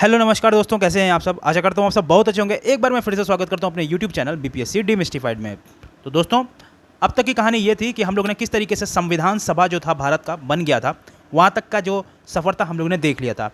Hello नमस्कार दोस्तों, कैसे हैं आप सब। आशा करता हूँ आप सब बहुत अच्छे होंगे। एक बार मैं फिर से स्वागत करता हूँ अपने यूट्यूब चैनल बीपीएससी डीमिस्टिफाइड में। तो दोस्तों, अब तक की कहानी ये थी कि हम लोगों ने किस तरीके से संविधान सभा जो था भारत का बन गया था, वहाँ तक का जो सफ़र था हम लोगों ने देख लिया था।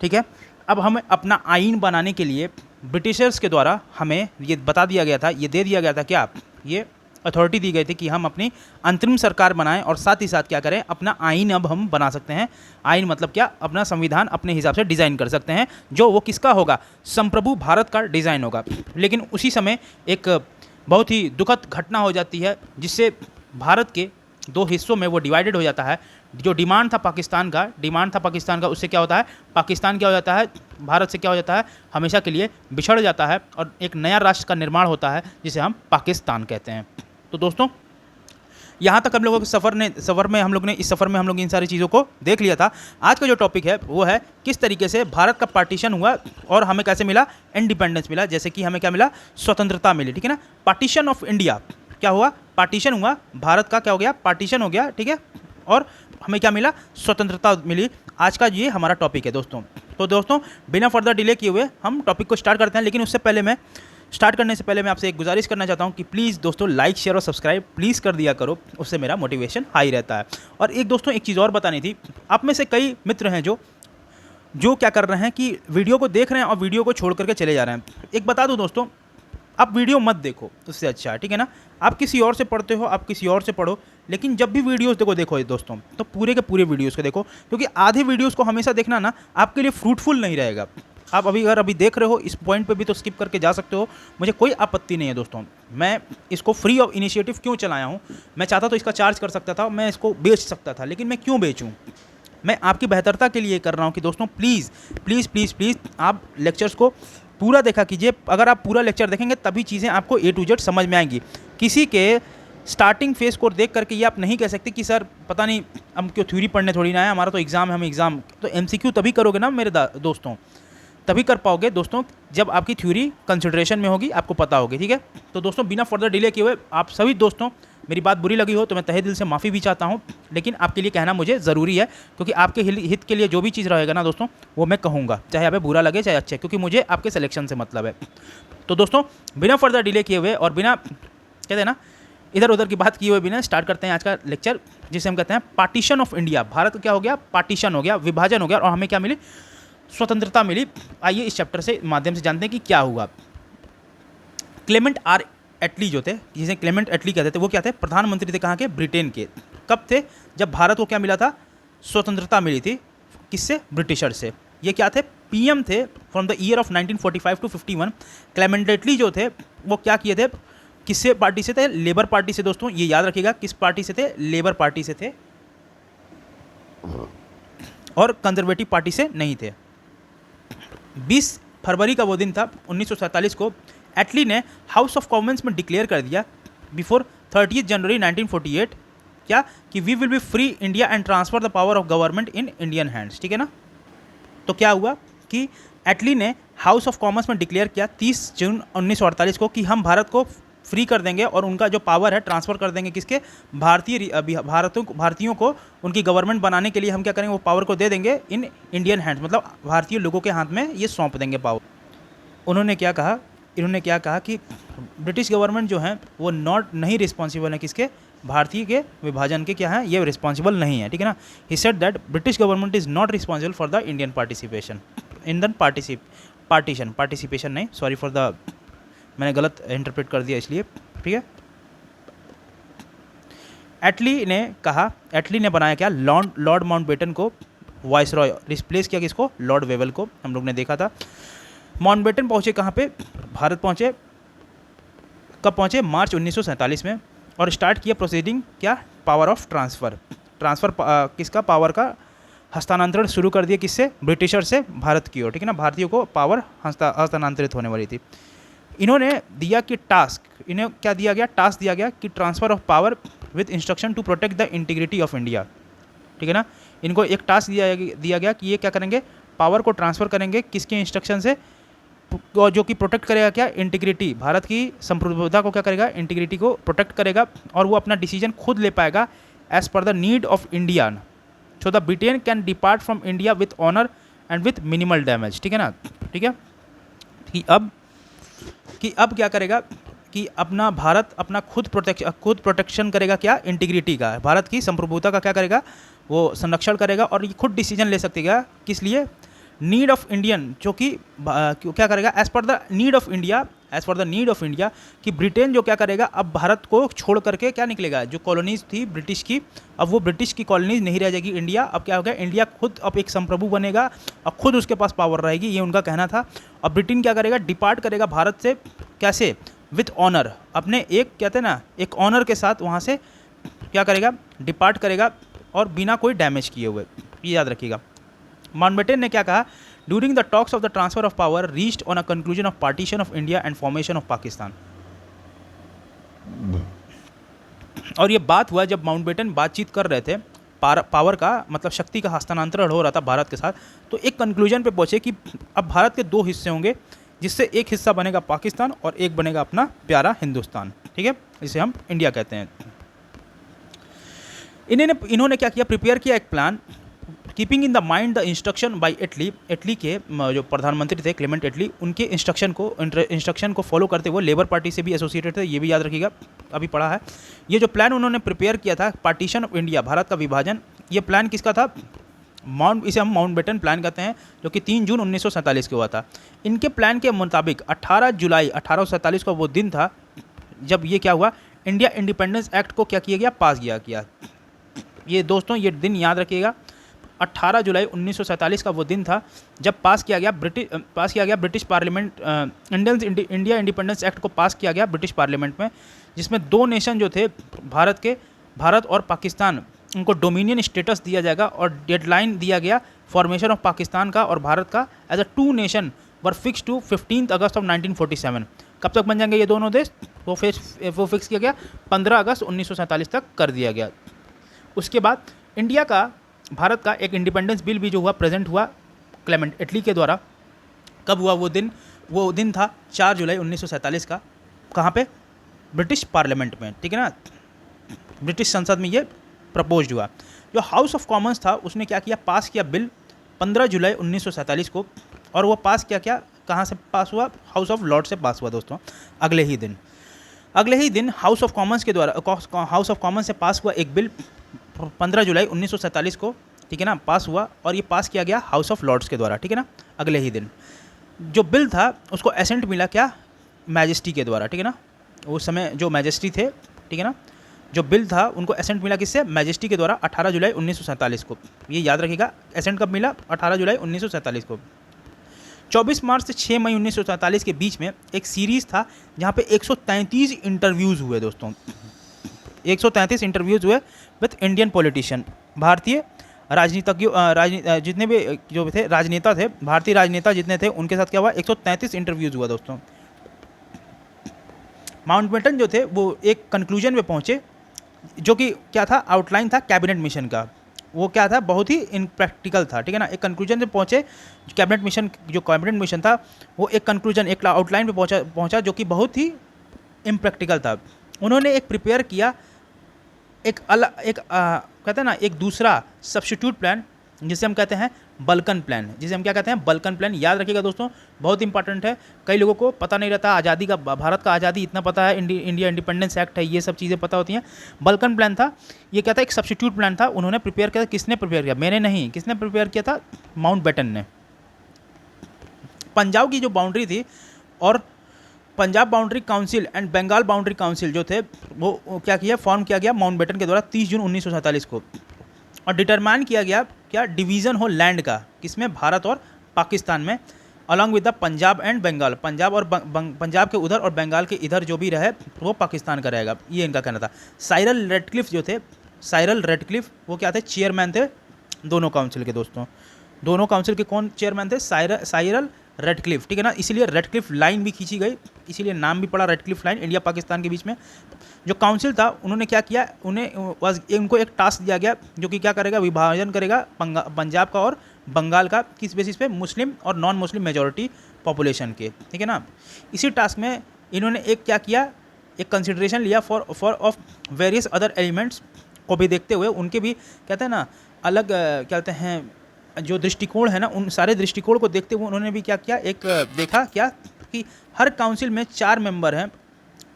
ठीक है, अब हमें अपना आइन बनाने के लिए ब्रिटिशर्स के द्वारा हमें ये बता दिया गया था, ये दे दिया गया था क्या, ये अथॉरिटी दी गई थी कि हम अपनी अंतरिम सरकार बनाएं और साथ ही साथ क्या करें, अपना आइन अब हम बना सकते हैं। आइन मतलब क्या, अपना संविधान अपने हिसाब से डिज़ाइन कर सकते हैं, जो वो किसका होगा, संप्रभु भारत का डिज़ाइन होगा। लेकिन उसी समय एक बहुत ही दुखद घटना हो जाती है, जिससे भारत के दो हिस्सों में वो डिवाइडेड हो जाता है। जो डिमांड था पाकिस्तान का, उससे क्या होता है, पाकिस्तान क्या हो जाता है, भारत से क्या हो जाता है, हमेशा के लिए बिछड़ जाता है और एक नया राष्ट्र का निर्माण होता है, जिसे हम पाकिस्तान कहते हैं। तो दोस्तों, यहाँ तक हम लोगों के इस सफ़र में हम लोग इन सारी चीज़ों को देख लिया था। आज का जो टॉपिक है वो है किस तरीके से भारत का पार्टीशन हुआ और हमें कैसे मिला, इंडिपेंडेंस मिला। जैसे कि हमें क्या मिला, स्वतंत्रता मिली। ठीक है ना, पार्टीशन ऑफ इंडिया क्या हुआ, पार्टीशन हुआ, भारत का क्या हो गया, पार्टीशन हो गया। ठीक है, और हमें क्या मिला, स्वतंत्रता मिली। आज का ये हमारा टॉपिक है दोस्तों। तो दोस्तों, बिना फर्दर डिले किए हुए हम टॉपिक को स्टार्ट करते हैं। लेकिन उससे पहले मैं स्टार्ट करने से पहले मैं आपसे एक गुजारिश करना चाहता हूं कि प्लीज़ दोस्तों लाइक शेयर और सब्सक्राइब प्लीज़ कर दिया करो, उससे मेरा मोटिवेशन हाई रहता है। और एक दोस्तों, एक चीज़ और बतानी थी। आप में से कई मित्र हैं जो क्या कर रहे हैं कि वीडियो को देख रहे हैं और वीडियो को छोड़ करके चले जा रहे हैं। एक बता दूं दोस्तों, आप वीडियो मत देखो, उससे अच्छा है, ठीक है ना, आप किसी और से पढ़ते हो, आप किसी और से पढ़ो, लेकिन जब भी वीडियोस देखो ये दोस्तों, तो पूरे के पूरे वीडियोस को देखो, क्योंकि आधे वीडियोस को हमेशा देखना ना आपके लिए फ्रूटफुल नहीं रहेगा। आप अगर देख रहे हो इस पॉइंट पे भी तो स्किप करके जा सकते हो, मुझे कोई आपत्ति नहीं है दोस्तों। मैं इसको फ्री ऑफ इनिशिएटिव क्यों चलाया हूँ, मैं चाहता तो इसका चार्ज कर सकता था, मैं इसको बेच सकता था, लेकिन मैं क्यों बेचूँ। मैं आपकी बेहतरता के लिए कर रहा हूँ कि दोस्तों प्लीज़ प्लीज़ प्लीज़ प्लीज़ आप लेक्चर्स को पूरा देखा कीजिए। अगर आप पूरा लेक्चर देखेंगे तभी चीज़ें आपको A to Z समझ में आएंगी। किसी के स्टार्टिंग फेज को देख करके ये आप नहीं कह सकते कि सर पता नहीं हम क्यों थ्योरी पढ़ने थोड़ी ना है, हमारा तो एग्ज़ाम है, हम एग्ज़ाम तो MCQ तभी करोगे ना मेरे दोस्तों, तभी कर पाओगे दोस्तों जब आपकी थ्योरी कंसिडरेशन में होगी, आपको पता होगी। ठीक है, तो दोस्तों बिना फर्दर डिले किए हुए, आप सभी दोस्तों, मेरी बात बुरी लगी हो तो मैं तहे दिल से माफ़ी भी चाहता हूँ, लेकिन आपके लिए कहना मुझे ज़रूरी है, क्योंकि आपके हित के लिए जो भी चीज़ रहेगा ना दोस्तों, वो मैं कहूँगा, चाहे आप बुरा लगे चाहे अच्छा, क्योंकि मुझे आपके सिलेक्शन से मतलब है। तो दोस्तों, बिना फर्दर डिले किए हुए और बिना कहते हैं ना इधर उधर की बात किए हुए बिना स्टार्ट करते हैं आज का लेक्चर, जिसे हम कहते हैं पार्टीशन ऑफ इंडिया। भारत क्या हो गया, पार्टीशन हो गया, विभाजन हो गया, और हमें क्या मिली, स्वतंत्रता मिली। आइए इस चैप्टर से माध्यम से जानते हैं कि क्या हुआ। क्लेमेंट आर एटली जो थे, जिसे क्लेमेंट एटली कहते थे, वो क्या थे, प्रधानमंत्री थे कहाँ के, ब्रिटेन के। कब थे, जब भारत को क्या मिला था, स्वतंत्रता मिली थी। किससे, ब्रिटिशर से। ये क्या थे, PM थे from the year of 1945 to 51। Clement Attlee जो थे वो क्या किए थे, किससे पार्टी से थे, लेबर पार्टी से। दोस्तों ये याद रखिएगा, किस पार्टी से थे, लेबर पार्टी से थे, और कंजर्वेटिव पार्टी से नहीं थे। 20 फरवरी का वो दिन था 1947 को, एटली ने हाउस ऑफ कॉमन्स में डिक्लेयर कर दिया बिफोर 30 जनवरी 1948 क्या, कि we will be free India and transfer the power of government in Indian hands. ठीक है ना, तो क्या हुआ कि एटली ने हाउस ऑफ कॉमन्स में डिक्लेयर किया 30 जून 1948 को कि हम भारत को फ्री कर देंगे और उनका जो पावर है ट्रांसफ़र कर देंगे किसके, भारतीयों को उनकी गवर्नमेंट बनाने के लिए हम क्या करेंगे, वो पावर को दे देंगे इन इंडियन हैंड्स, मतलब भारतीय लोगों के हाथ में ये सौंप देंगे पावर। इन्होंने क्या कहा कि ब्रिटिश गवर्नमेंट जो है वो नहीं रिस्पॉन्सिबल है किसके, भारतीय के विभाजन के क्या है, ये रिस्पॉन्सिबल नहीं है। ठीक है ना, he said that British government is not responsible for the Indian participation नहीं, सॉरी फॉर द, मैंने गलत इंटरप्रेट कर दिया इसलिए। ठीक है, एटली ने बनाया क्या, लॉर्ड माउंटबेटन को वाइसरॉय, रिप्लेस किया किसको, लॉर्ड वेवल को, हम लोग ने देखा था। माउंटबेटन पहुँचे कहाँ पे, भारत पहुँचे, कब पहुँचे, मार्च 1947 में, और स्टार्ट किया प्रोसीडिंग क्या, पावर ऑफ ट्रांसफ़र किसका, पावर का हस्तांतरण शुरू कर दिया किससे, ब्रिटिशर से भारत की ओर। ठीक है ना, भारतीयों को पावर हस्तांतरित होने वाली थी। इन्होंने दिया कि इन्हें क्या दिया गया, टास्क दिया गया कि transfer of power with instruction to protect the integrity of India. ठीक है ना, इनको एक टास्क दिया गया कि ये क्या करेंगे, पावर को ट्रांसफ़र करेंगे किसके इंस्ट्रक्शन से, जो कि प्रोटेक्ट करेगा क्या, इंटीग्रिटी, भारत की संप्रभुता को क्या करेगा, इंटीग्रिटी को प्रोटेक्ट करेगा, और वो अपना डिसीजन खुद ले पाएगा as per the need of India, so the Britain can depart from India with honour and with minimal damage, ठीक है ना। ठीक है कि अब क्या करेगा कि अपना भारत अपना खुद प्रोटेक्शन करेगा, क्या इंटीग्रिटी का, भारत की संप्रभुता का क्या करेगा, वो संरक्षण करेगा और ये खुद डिसीजन ले सकेगा, किस लिए, नीड ऑफ इंडियन, जो कि क्या करेगा as per the need of India, as for the need of India, कि ब्रिटेन जो क्या करेगा अब भारत को छोड़ करके क्या निकलेगा, जो कॉलोनीज थी ब्रिटिश की, अब वो ब्रिटिश की कॉलोनीज नहीं रह जाएगी इंडिया, अब क्या होगा, इंडिया खुद अब एक संप्रभु बनेगा और खुद उसके पास पावर रहेगी, ये उनका कहना था। और ब्रिटेन क्या करेगा, डिपार्ट करेगा भारत से, कैसे, विथ ऑनर, अपने एक कहते हैं ना एक ऑनर के साथ वहाँ से क्या करेगा, डिपार्ट करेगा और बिना कोई डैमेज किए हुए, ये याद रखिएगा। माउंटबेटन ने क्या कहा, during the talks of the transfer of power reached on a conclusion of partition of India and formation of Pakistan. और ये बात हुआ जब माउंटबेटन बातचीत कर रहे थे, पावर का मतलब शक्ति का हस्तांतरण हो रहा था भारत के साथ, तो एक कंक्लूजन पे पहुंचे कि अब भारत के दो हिस्से होंगे, जिससे एक हिस्सा बनेगा पाकिस्तान और एक बनेगा अपना प्यारा हिंदुस्तान, ठीक है, इसे हम इंडिया कहते हैं। इन्होंने क्या किया, प्रिपेयर किया एक plan, keeping in the mind the instruction by Attlee के जो प्रधानमंत्री थे क्लेमेंट इटली, उनके इंस्ट्रक्शन को फॉलो करते हुए लेबर पार्टी से भी एसोसिएटेड थे, ये भी याद रखिएगा, अभी पढ़ा है। ये जो प्लान उन्होंने प्रिपेयर किया था, पार्टीशन ऑफ इंडिया, भारत का विभाजन, ये प्लान किसका था, इसे हम माउंटबेटन प्लान कहते हैं, जो कि 3 जून 1947 को हुआ था। इनके प्लान के मुताबिक 18 जुलाई 1847 को वो दिन था जब ये क्या हुआ, इंडिया इंडिपेंडेंस एक्ट को क्या किया गया, पास किया। ये दोस्तों ये दिन याद रखिएगा, 18 जुलाई 1947 का वो दिन था जब पास किया गया British parliament, India independence act को पास किया गया ब्रिटिश पार्लियामेंट में, जिसमें दो नेशन जो थे भारत और पाकिस्तान, उनको डोमिनियन स्टेटस दिया जाएगा और डेडलाइन दिया गया फॉर्मेशन ऑफ पाकिस्तान का और भारत का as a two nation were fix to 15 August of 1947। कब तक बन जाएंगे ये दोनों देश, वो फिक्स किया गया 15 अगस्त 1947 तक कर दिया गया। उसके बाद इंडिया का, भारत का एक इंडिपेंडेंस बिल भी जो हुआ प्रेजेंट हुआ क्लेमेंट इटली के द्वारा। कब हुआ वो दिन था 4 जुलाई 1947 का, कहाँ पे, ब्रिटिश पार्लियामेंट में, ठीक है ना, ब्रिटिश संसद में ये प्रपोज्ड हुआ। जो हाउस ऑफ कॉमन्स था उसने क्या किया, पास किया बिल 15 जुलाई 1947 को, और वो पास क्या कहाँ से पास हुआ, हाउस ऑफ लॉर्ड से पास हुआ दोस्तों। अगले ही दिन हाउस ऑफ कॉमन्स के द्वारा, हाउस ऑफ कॉमन्स से पास हुआ एक बिल 15 जुलाई 1947 को, ठीक है ना, पास हुआ, और ये पास किया गया हाउस ऑफ लॉर्ड्स के द्वारा, ठीक है ना। अगले ही दिन जो बिल था उसको एसेंट मिला क्या, मैजेस्टी के द्वारा, ठीक है ना, उस समय जो मैजेस्टी थे, ठीक है ना, जो बिल था उनको एसेंट मिला किससे, मैजेस्टी के द्वारा 18 जुलाई 1947 को। ये याद रखिएगा, एसेंट कब मिला, 18 जुलाई 1947 को। 24 मार्च से 6 मई 1947 के बीच में एक सीरीज़ था जहाँ पे 133 इंटरव्यूज़ हुए दोस्तों, 133 इंटरव्यूज़ हुए विथ इंडियन पॉलिटिशियन, भारतीय राजनीतिज्ञों, जितने भी जो थे राजनेता थे, भारतीय राजनेता जितने थे उनके साथ क्या हुआ, 133 इंटरव्यूज़ हुआ दोस्तों। माउंटबेटन जो थे वो एक कंक्लूजन पे पहुँचे, जो कि क्या था, आउटलाइन था कैबिनेट मिशन का, वो क्या था, बहुत ही इनप्रैक्टिकल था, ठीक है ना। एक कंक्लूजन पे पहुँचे, कैबिनेट मिशन था वो एक कंक्लूजन, एक आउटलाइन पे पहुँचा जो कि बहुत ही इम्प्रैक्टिकल था। उन्होंने एक प्रिपेयर किया कहते हैं ना एक दूसरा सब्स्टिट्यूट प्लान, जिसे हम कहते हैं बल्कन प्लान, जिसे हम क्या कहते हैं, बल्कन प्लान। याद रखिएगा दोस्तों, बहुत इंपॉर्टेंट है, कई लोगों को पता नहीं रहता आज़ादी का, भारत का आज़ादी इतना पता है, इंडिया इंडिपेंडेंस एक्ट है, ये सब चीज़ें पता होती हैं। बल्कन प्लान था, ये क्या था, एक सब्स्टिट्यूट प्लान था, उन्होंने प्रिपेयर किया। किसने प्रिपेयर किया, मैंने नहीं, किसने प्रिपेयर किया था, माउंटबेटन ने। पंजाब की जो बाउंड्री थी और Punjab boundary council and Bengal boundary council जो थे वो क्या किया, फॉर्म किया गया माउंटबेटन के द्वारा 30 जून 1947 को, और डिटरमाइन किया गया क्या, डिवीज़न हो लैंड का, किसमें, भारत और पाकिस्तान में, along with the Punjab and Bengal, Punjab और पंजाब के उधर और बंगाल के इधर जो भी रहे वो पाकिस्तान का रहेगा, ये इनका कहना था। साइरल रेडक्लिफ जो थे, वो क्या थे, चेयरमैन थे दोनों काउंसिल के दोस्तों। दोनों काउंसिल के कौन चेयरमैन थे, साइरल रेडक्लिफ, ठीक है ना, इसीलिए रेडक्लिफ लाइन भी खींची गई, इसीलिए नाम भी पड़ा रेडक्लिफ लाइन, इंडिया पाकिस्तान के बीच में। जो काउंसिल था उन्होंने क्या किया, उनको एक टास्क दिया गया जो कि क्या करेगा, विभाजन करेगा पंजाब का और बंगाल का, किस बेसिस पे, मुस्लिम और नॉन मुस्लिम मेजॉरिटी पॉपुलेशन के, ठीक है ना। इसी टास्क में इन्होंने एक क्या किया, एक कंसिडरेशन लिया for of various other elements को भी देखते हुए, उनके भी कहते हैं ना अलग कहते हैं जो दृष्टिकोण है ना, उन सारे दृष्टिकोण को देखते हुए उन्होंने भी क्या किया, एक देखा क्या कि हर काउंसिल में 4 मेंबर हैं,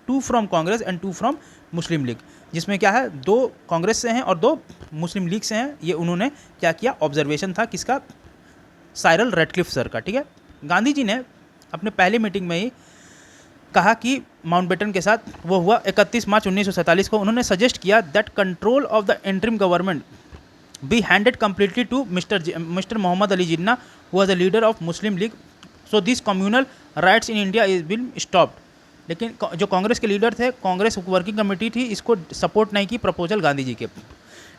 2 from Congress and 2 from Muslim league, जिसमें क्या है 2 कांग्रेस से हैं और 2 मुस्लिम लीग से हैं। ये उन्होंने क्या किया, ऑब्जर्वेशन था किसका, साइरल रेडक्लिफ सर का, ठीक है। गांधी जी ने अपने पहली मीटिंग में ही कहा कि माउंटबेटन के साथ वो हुआ 31 मार्च 1947 को, उन्होंने सजेस्ट किया that control of the interim government be handed completely to Mister Mohammad Ali Jinnah who was the leader of Muslim League, so this communal rights in India is been stopped. लेकिन जो कांग्रेस के लीडर थे, कांग्रेस वर्किंग कमेटी थी, इसको सपोर्ट नहीं की प्रपोजल गांधी जी के।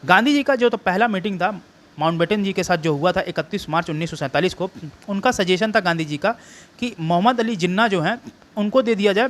गांधी जी का जो तो पहला मीटिंग था माउंटबेटन जी के साथ जो हुआ था 31 मार्च 1947 को, उनका सजेशन था गांधी जी का कि मोहम्मद अली जिन्ना जो हैं उनको दे दिया जाए,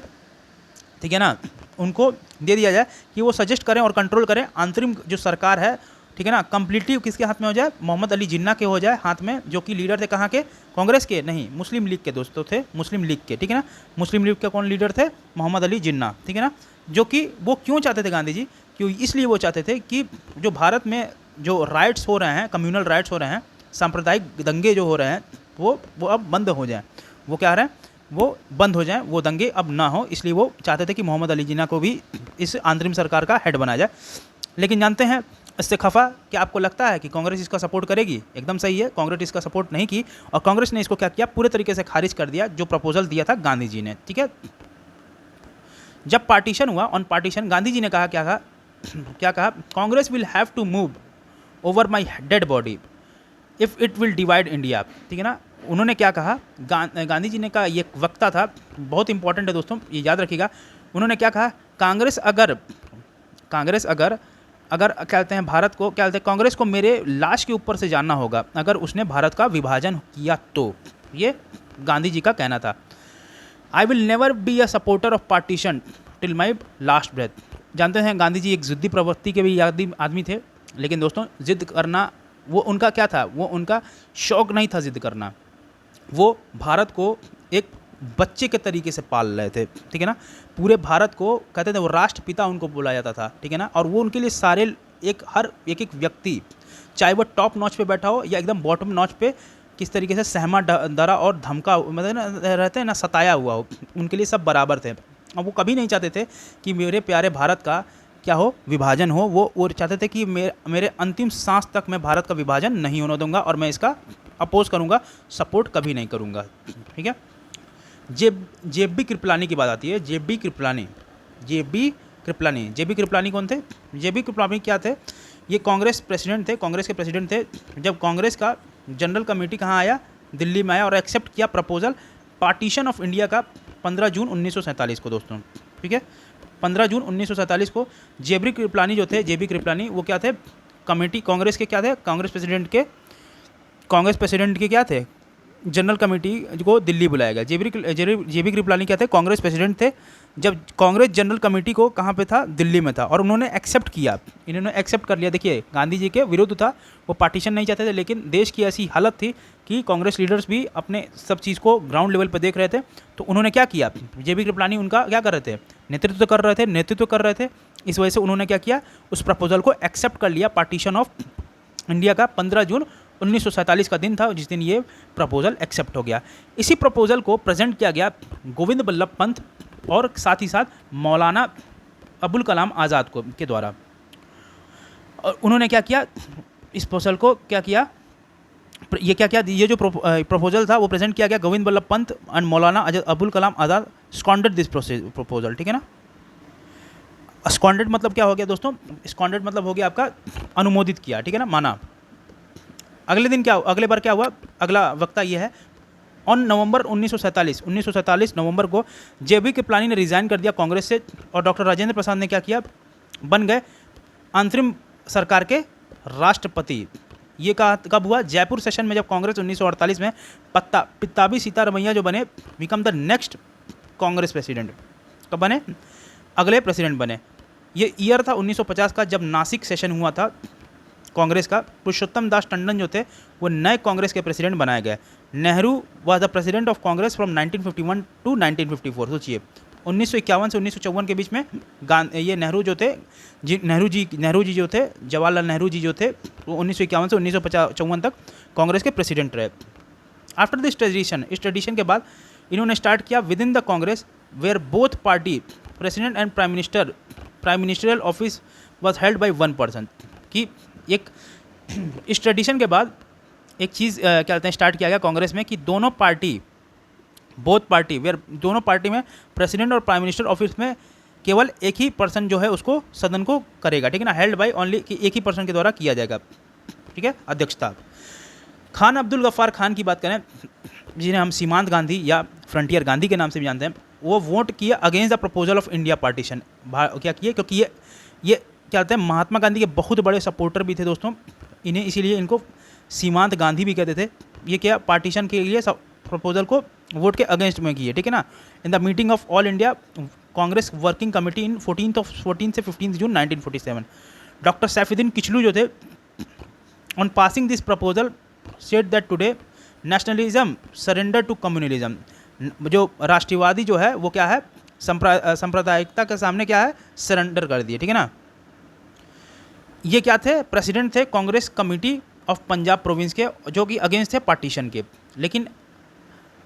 ठीक है ना, उनको दे दिया जाए कि वो सजेस्ट करें और कंट्रोल करें, अंतरिम जो सरकार है, ठीक है ना, कंप्लीटली किसके हाथ में हो जाए, मोहम्मद अली जिन्ना के हो जाए हाथ में, जो कि लीडर थे कहाँ के, कांग्रेस के नहीं, मुस्लिम लीग के दोस्तों थे, मुस्लिम लीग के, ठीक है ना। मुस्लिम लीग के कौन लीडर थे, मोहम्मद अली जिन्ना, ठीक है ना। जो कि वो क्यों चाहते थे गांधी जी, क्यों, इसलिए वो चाहते थे कि जो भारत में जो राइट्स हो रहे हैं, कम्युनल राइट्स हो रहे हैं, सांप्रदायिक दंगे जो हो रहे हैं, वो अब बंद हो जाएं। वो क्या रहे हैं, वो बंद हो जाएं, वो दंगे अब ना हो, इसलिए वो चाहते थे कि मोहम्मद अली जिन्ना को भी इस अंतरिम सरकार का हेड बनाया जाए। लेकिन जानते हैं इससे खफा, क्या आपको लगता है कि कांग्रेस इसका सपोर्ट करेगी? एकदम सही है, कांग्रेस इसका सपोर्ट नहीं की और कांग्रेस ने इसको क्या किया, पूरे तरीके से खारिज कर दिया जो प्रपोजल दिया था गांधी जी ने, ठीक है। जब पार्टीशन हुआ, ऑन पार्टीशन गांधी जी ने कहा, क्या कहा, Congress will have to move over my dead body if it will divide India, ठीक है ना। उन्होंने क्या कहा, गांधी जी ने कहा, ये वक्ता था, बहुत इंपॉर्टेंट है दोस्तों, ये याद रखिएगा। उन्होंने क्या कहा, कांग्रेस अगर क्या कहते हैं, भारत को क्या कहते हैं, कांग्रेस को मेरे लाश के ऊपर से जानना होगा अगर उसने भारत का विभाजन किया तो, ये गांधी जी का कहना था। I will never be a supporter of partition till my last breath. जानते हैं गांधी जी एक ज़िद्दी प्रवृत्ति के भी आदमी थे, लेकिन दोस्तों ज़िद्द करना वो उनका क्या था, वो उनका शौक़ नहीं था ज़िद्द करना, वो भारत को एक बच्चे के तरीके से पाल रहे थे, ठीक है ना। पूरे भारत को कहते थे, वो राष्ट्रपिता उनको बोला जाता था, ठीक है ना। और वो उनके लिए सारे हर एक व्यक्ति, चाहे वो टॉप नॉच पे बैठा हो या एकदम बॉटम नॉच पे, किस तरीके से सहमा डरा और धमका मतलब ना रहते हैं ना, सताया हुआ हो, उनके लिए सब बराबर थे। और वो कभी नहीं चाहते थे कि मेरे प्यारे भारत का क्या हो, विभाजन हो। वो चाहते थे कि मेरे अंतिम सांस तक मैं भारत का विभाजन नहीं होने दूंगा और मैं इसका अपोज करूंगा, सपोर्ट कभी नहीं करूंगा, ठीक है। जेबी कृपलानी की बात आती है, जेबी कृपलानी कौन थे? जेबी कृपलानी क्या थे? ये कांग्रेस प्रेसिडेंट थे, कांग्रेस के प्रेसिडेंट थे। जब कांग्रेस का जनरल कमेटी कहाँ आया, दिल्ली में आया और एक्सेप्ट किया प्रपोजल पार्टीशन ऑफ इंडिया का 15 जून 1947 को दोस्तों, ठीक है। 15 जून 1947 को जेबी कृपलानी वो क्या थे, कमेटी कांग्रेस के क्या थे, कांग्रेस प्रेसिडेंट के क्या थे, जनरल कमेटी को दिल्ली बुलाया गया। जेबी कृपलानी क्या थे, कांग्रेस प्रेसिडेंट थे जब कांग्रेस जनरल कमेटी को कहाँ पे था, दिल्ली में था, और उन्होंने एक्सेप्ट किया, इन्होंने एक्सेप्ट कर लिया। देखिए गांधी जी के विरुद्ध था, वो पार्टीशन नहीं चाहते थे, लेकिन देश की ऐसी हालत थी कि कांग्रेस लीडर्स भी अपने सब चीज़ को ग्राउंड लेवल पर देख रहे थे, तो उन्होंने क्या किया, जेबी कृपलानी उनका क्या कर रहे थे, नेतृत्व कर रहे थे। इस वजह से उन्होंने क्या किया, उस प्रपोजल को एक्सेप्ट कर लिया। पार्टीशन ऑफ इंडिया का 15 जून 1947 का दिन था जिस दिन ये प्रपोजल एक्सेप्ट हो गया। इसी प्रपोजल को प्रेजेंट किया गया गोविंद बल्लभ पंत और साथ ही साथ मौलाना अबुल कलाम आज़ाद को के द्वारा। और उन्होंने क्या किया, इस प्रपोजल को क्या किया, ये जो प्रपोजल था वो प्रेजेंट किया गया Govind Ballabh Pant and Maulana Abul Kalam Azad स्कॉन्डेड this proposal, ठीक है ना। स्कॉन्डेड मतलब क्या हो गया दोस्तों, स्कॉन्डेड मतलब हो गया आपका अनुमोदित किया, ठीक है ना, माना। अगले बार क्या हुआ, अगला वक्ता ये है, ऑन नवंबर 1947 नवंबर को जेबी कृपलानी ने रिज़ाइन कर दिया कांग्रेस से और डॉक्टर राजेंद्र प्रसाद ने क्या किया, बन गए अंतरिम सरकार के राष्ट्रपति। ये कब हुआ, जयपुर सेशन में, जब कांग्रेस 1948 में पत्ताभी सीतारमैया जो बने, become the next Congress president, कब बने, अगले प्रेसिडेंट बने। ये ईयर था 1950 का, जब नासिक सेशन हुआ था कांग्रेस का। पुरुषोत्तम दास टंडन जो थे वो नए कांग्रेस के प्रेसिडेंट बनाए गए। Nehru was the president of Congress from 1951 to 1954। सोचिए 1951 से 1954 के बीच में ये नेहरू जी जो थे, जवाहरलाल नेहरू जी जो थे, वो 1951 से 1954 तक कांग्रेस के प्रेसिडेंट रहे। आफ्टर दिस ट्रेडिशन, इस ट्रेडिशन के बाद इन्होंने स्टार्ट किया with in the Congress where both party president and prime ministerial office was held by one person. कि एक इस ट्रेडिशन के बाद एक चीज़ क्या कहते हैं स्टार्ट किया गया कांग्रेस में कि दोनों पार्टी वेयर दोनों पार्टी में प्रेसिडेंट और प्राइम मिनिस्टर ऑफिस में केवल एक ही पर्सन जो है उसको सदन को करेगा, ठीक है ना, हेल्ड बाई ओनली, कि एक ही पर्सन के द्वारा किया जाएगा, ठीक है, अध्यक्षता। खान अब्दुल गफ्फार खान की बात करें, जिन्हें हम सीमांत गांधी या फ्रंटियर गांधी के नाम से भी जानते हैं, वो वोट किए against the proposal of India partition. क्या किए, क्योंकि ये क्या कहते हैं महात्मा गांधी के बहुत बड़े सपोर्टर भी थे दोस्तों, इन्हें इसीलिए इनको सीमांत गांधी भी कहते थे। ये क्या पार्टीशन के लिए प्रपोजल को वोट के अगेंस्ट में किए, ठीक है ना। In the meeting of all India Congress working committee in 14 से 15 जून 1947, डॉक्टर सैफुद्दीन किचलू जो थे on passing this proposal said that today nationalism surrender to communalism. जो राष्ट्रवादी जो है वो क्या है, सांप्रदायिकता के सामने क्या है, सरेंडर कर दिए, ठीक है ना। ये क्या थे, प्रेसिडेंट थे Congress committee of Punjab province के, जो कि अगेंस्ट थे पार्टीशन के। लेकिन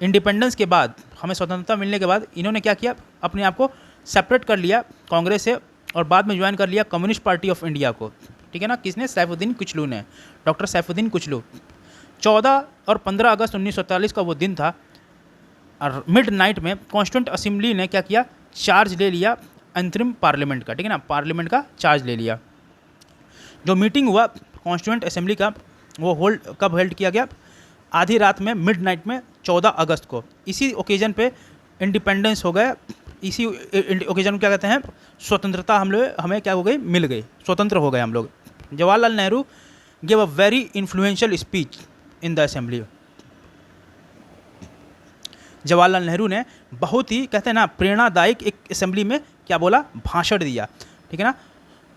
इंडिपेंडेंस के बाद, हमें स्वतंत्रता मिलने के बाद, इन्होंने क्या किया, अपने आप को सेपरेट कर लिया कांग्रेस से और बाद में ज्वाइन कर लिया कम्युनिस्ट पार्टी ऑफ इंडिया को, ठीक है ना। किसने, सैफुद्दीन किचलू ने, डॉक्टर सैफुद्दीन किचलू। 14 और 15 अगस्त 1947 का वो दिन था और मिड नाइट में कॉन्स्टिट्यूंट असेंबली ने क्या किया, चार्ज ले लिया अंतरिम पार्लियामेंट का, ठीक है ना, पार्लियामेंट का चार्ज ले लिया। जो मीटिंग हुआ कॉन्स्टिट्यूंट असेंबली का, वो कब होल्ड किया गया, आधी रात में, मिड नाइट में, 14 अगस्त को। इसी ओकेजन पे इंडिपेंडेंस हो गया, इसी ओकेजन को क्या कहते हैं, स्वतंत्रता हमें क्या हो गई, मिल गई, स्वतंत्र हो गए हम लोग। Jawaharlal Nehru gave a very influential speech in the assembly. Jawaharlal Nehru ने बहुत ही, कहते हैं ना, प्रेरणादायक एक असेंबली में क्या बोला, भाषण दिया, ठीक है ना।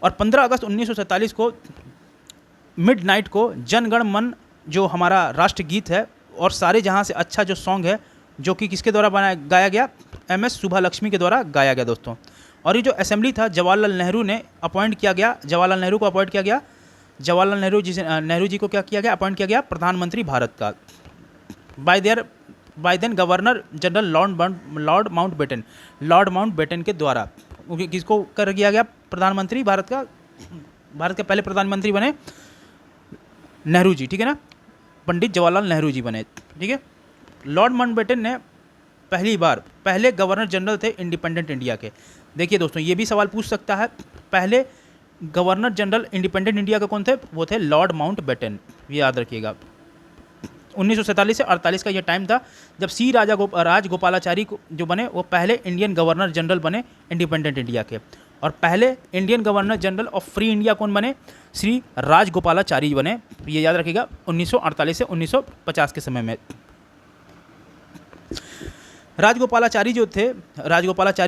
और 15 अगस्त 1947 को मिड नाइट को जनगण मन, जो हमारा राष्ट्रगीत है और सारे जहाँ से अच्छा जो सॉन्ग है, जो कि किसके द्वारा गाया गया, MS सुभालक्ष्मी के द्वारा गाया गया दोस्तों। और ये जो असेंबली था, जवाहरलाल नेहरू ने अपॉइंट किया गया, जवाहरलाल नेहरू को अपॉइंट किया गया, जवाहरलाल नेहरू जी को क्या किया गया, अपॉइंट किया गया प्रधानमंत्री भारत का by then governor general Lord Mountbatten के द्वारा। किसको कर दिया गया प्रधानमंत्री भारत का, भारत के पहले प्रधानमंत्री बने नेहरू जी, ठीक है ना, पंडित जवाहरलाल नेहरू जी बने, ठीक है। लॉर्ड माउंटबेटन ने पहले गवर्नर जनरल थे इंडिपेंडेंट इंडिया के। देखिए दोस्तों, ये भी सवाल पूछ सकता है, पहले गवर्नर जनरल इंडिपेंडेंट इंडिया के कौन थे, वो थे लॉर्ड माउंटबेटन, ये याद रखिएगा। 1947 से 48 का ये टाइम था जब सी राजगोपालाचारी जो बने, वो पहले इंडियन गवर्नर जनरल बने इंडिपेंडेंट इंडिया के। और पहले Indian governor general of free India कौन बने, श्री राजगोपालाचारी बने, ये याद रखिएगा, 1948 से 1950 के समय में। राजगोपालाचारी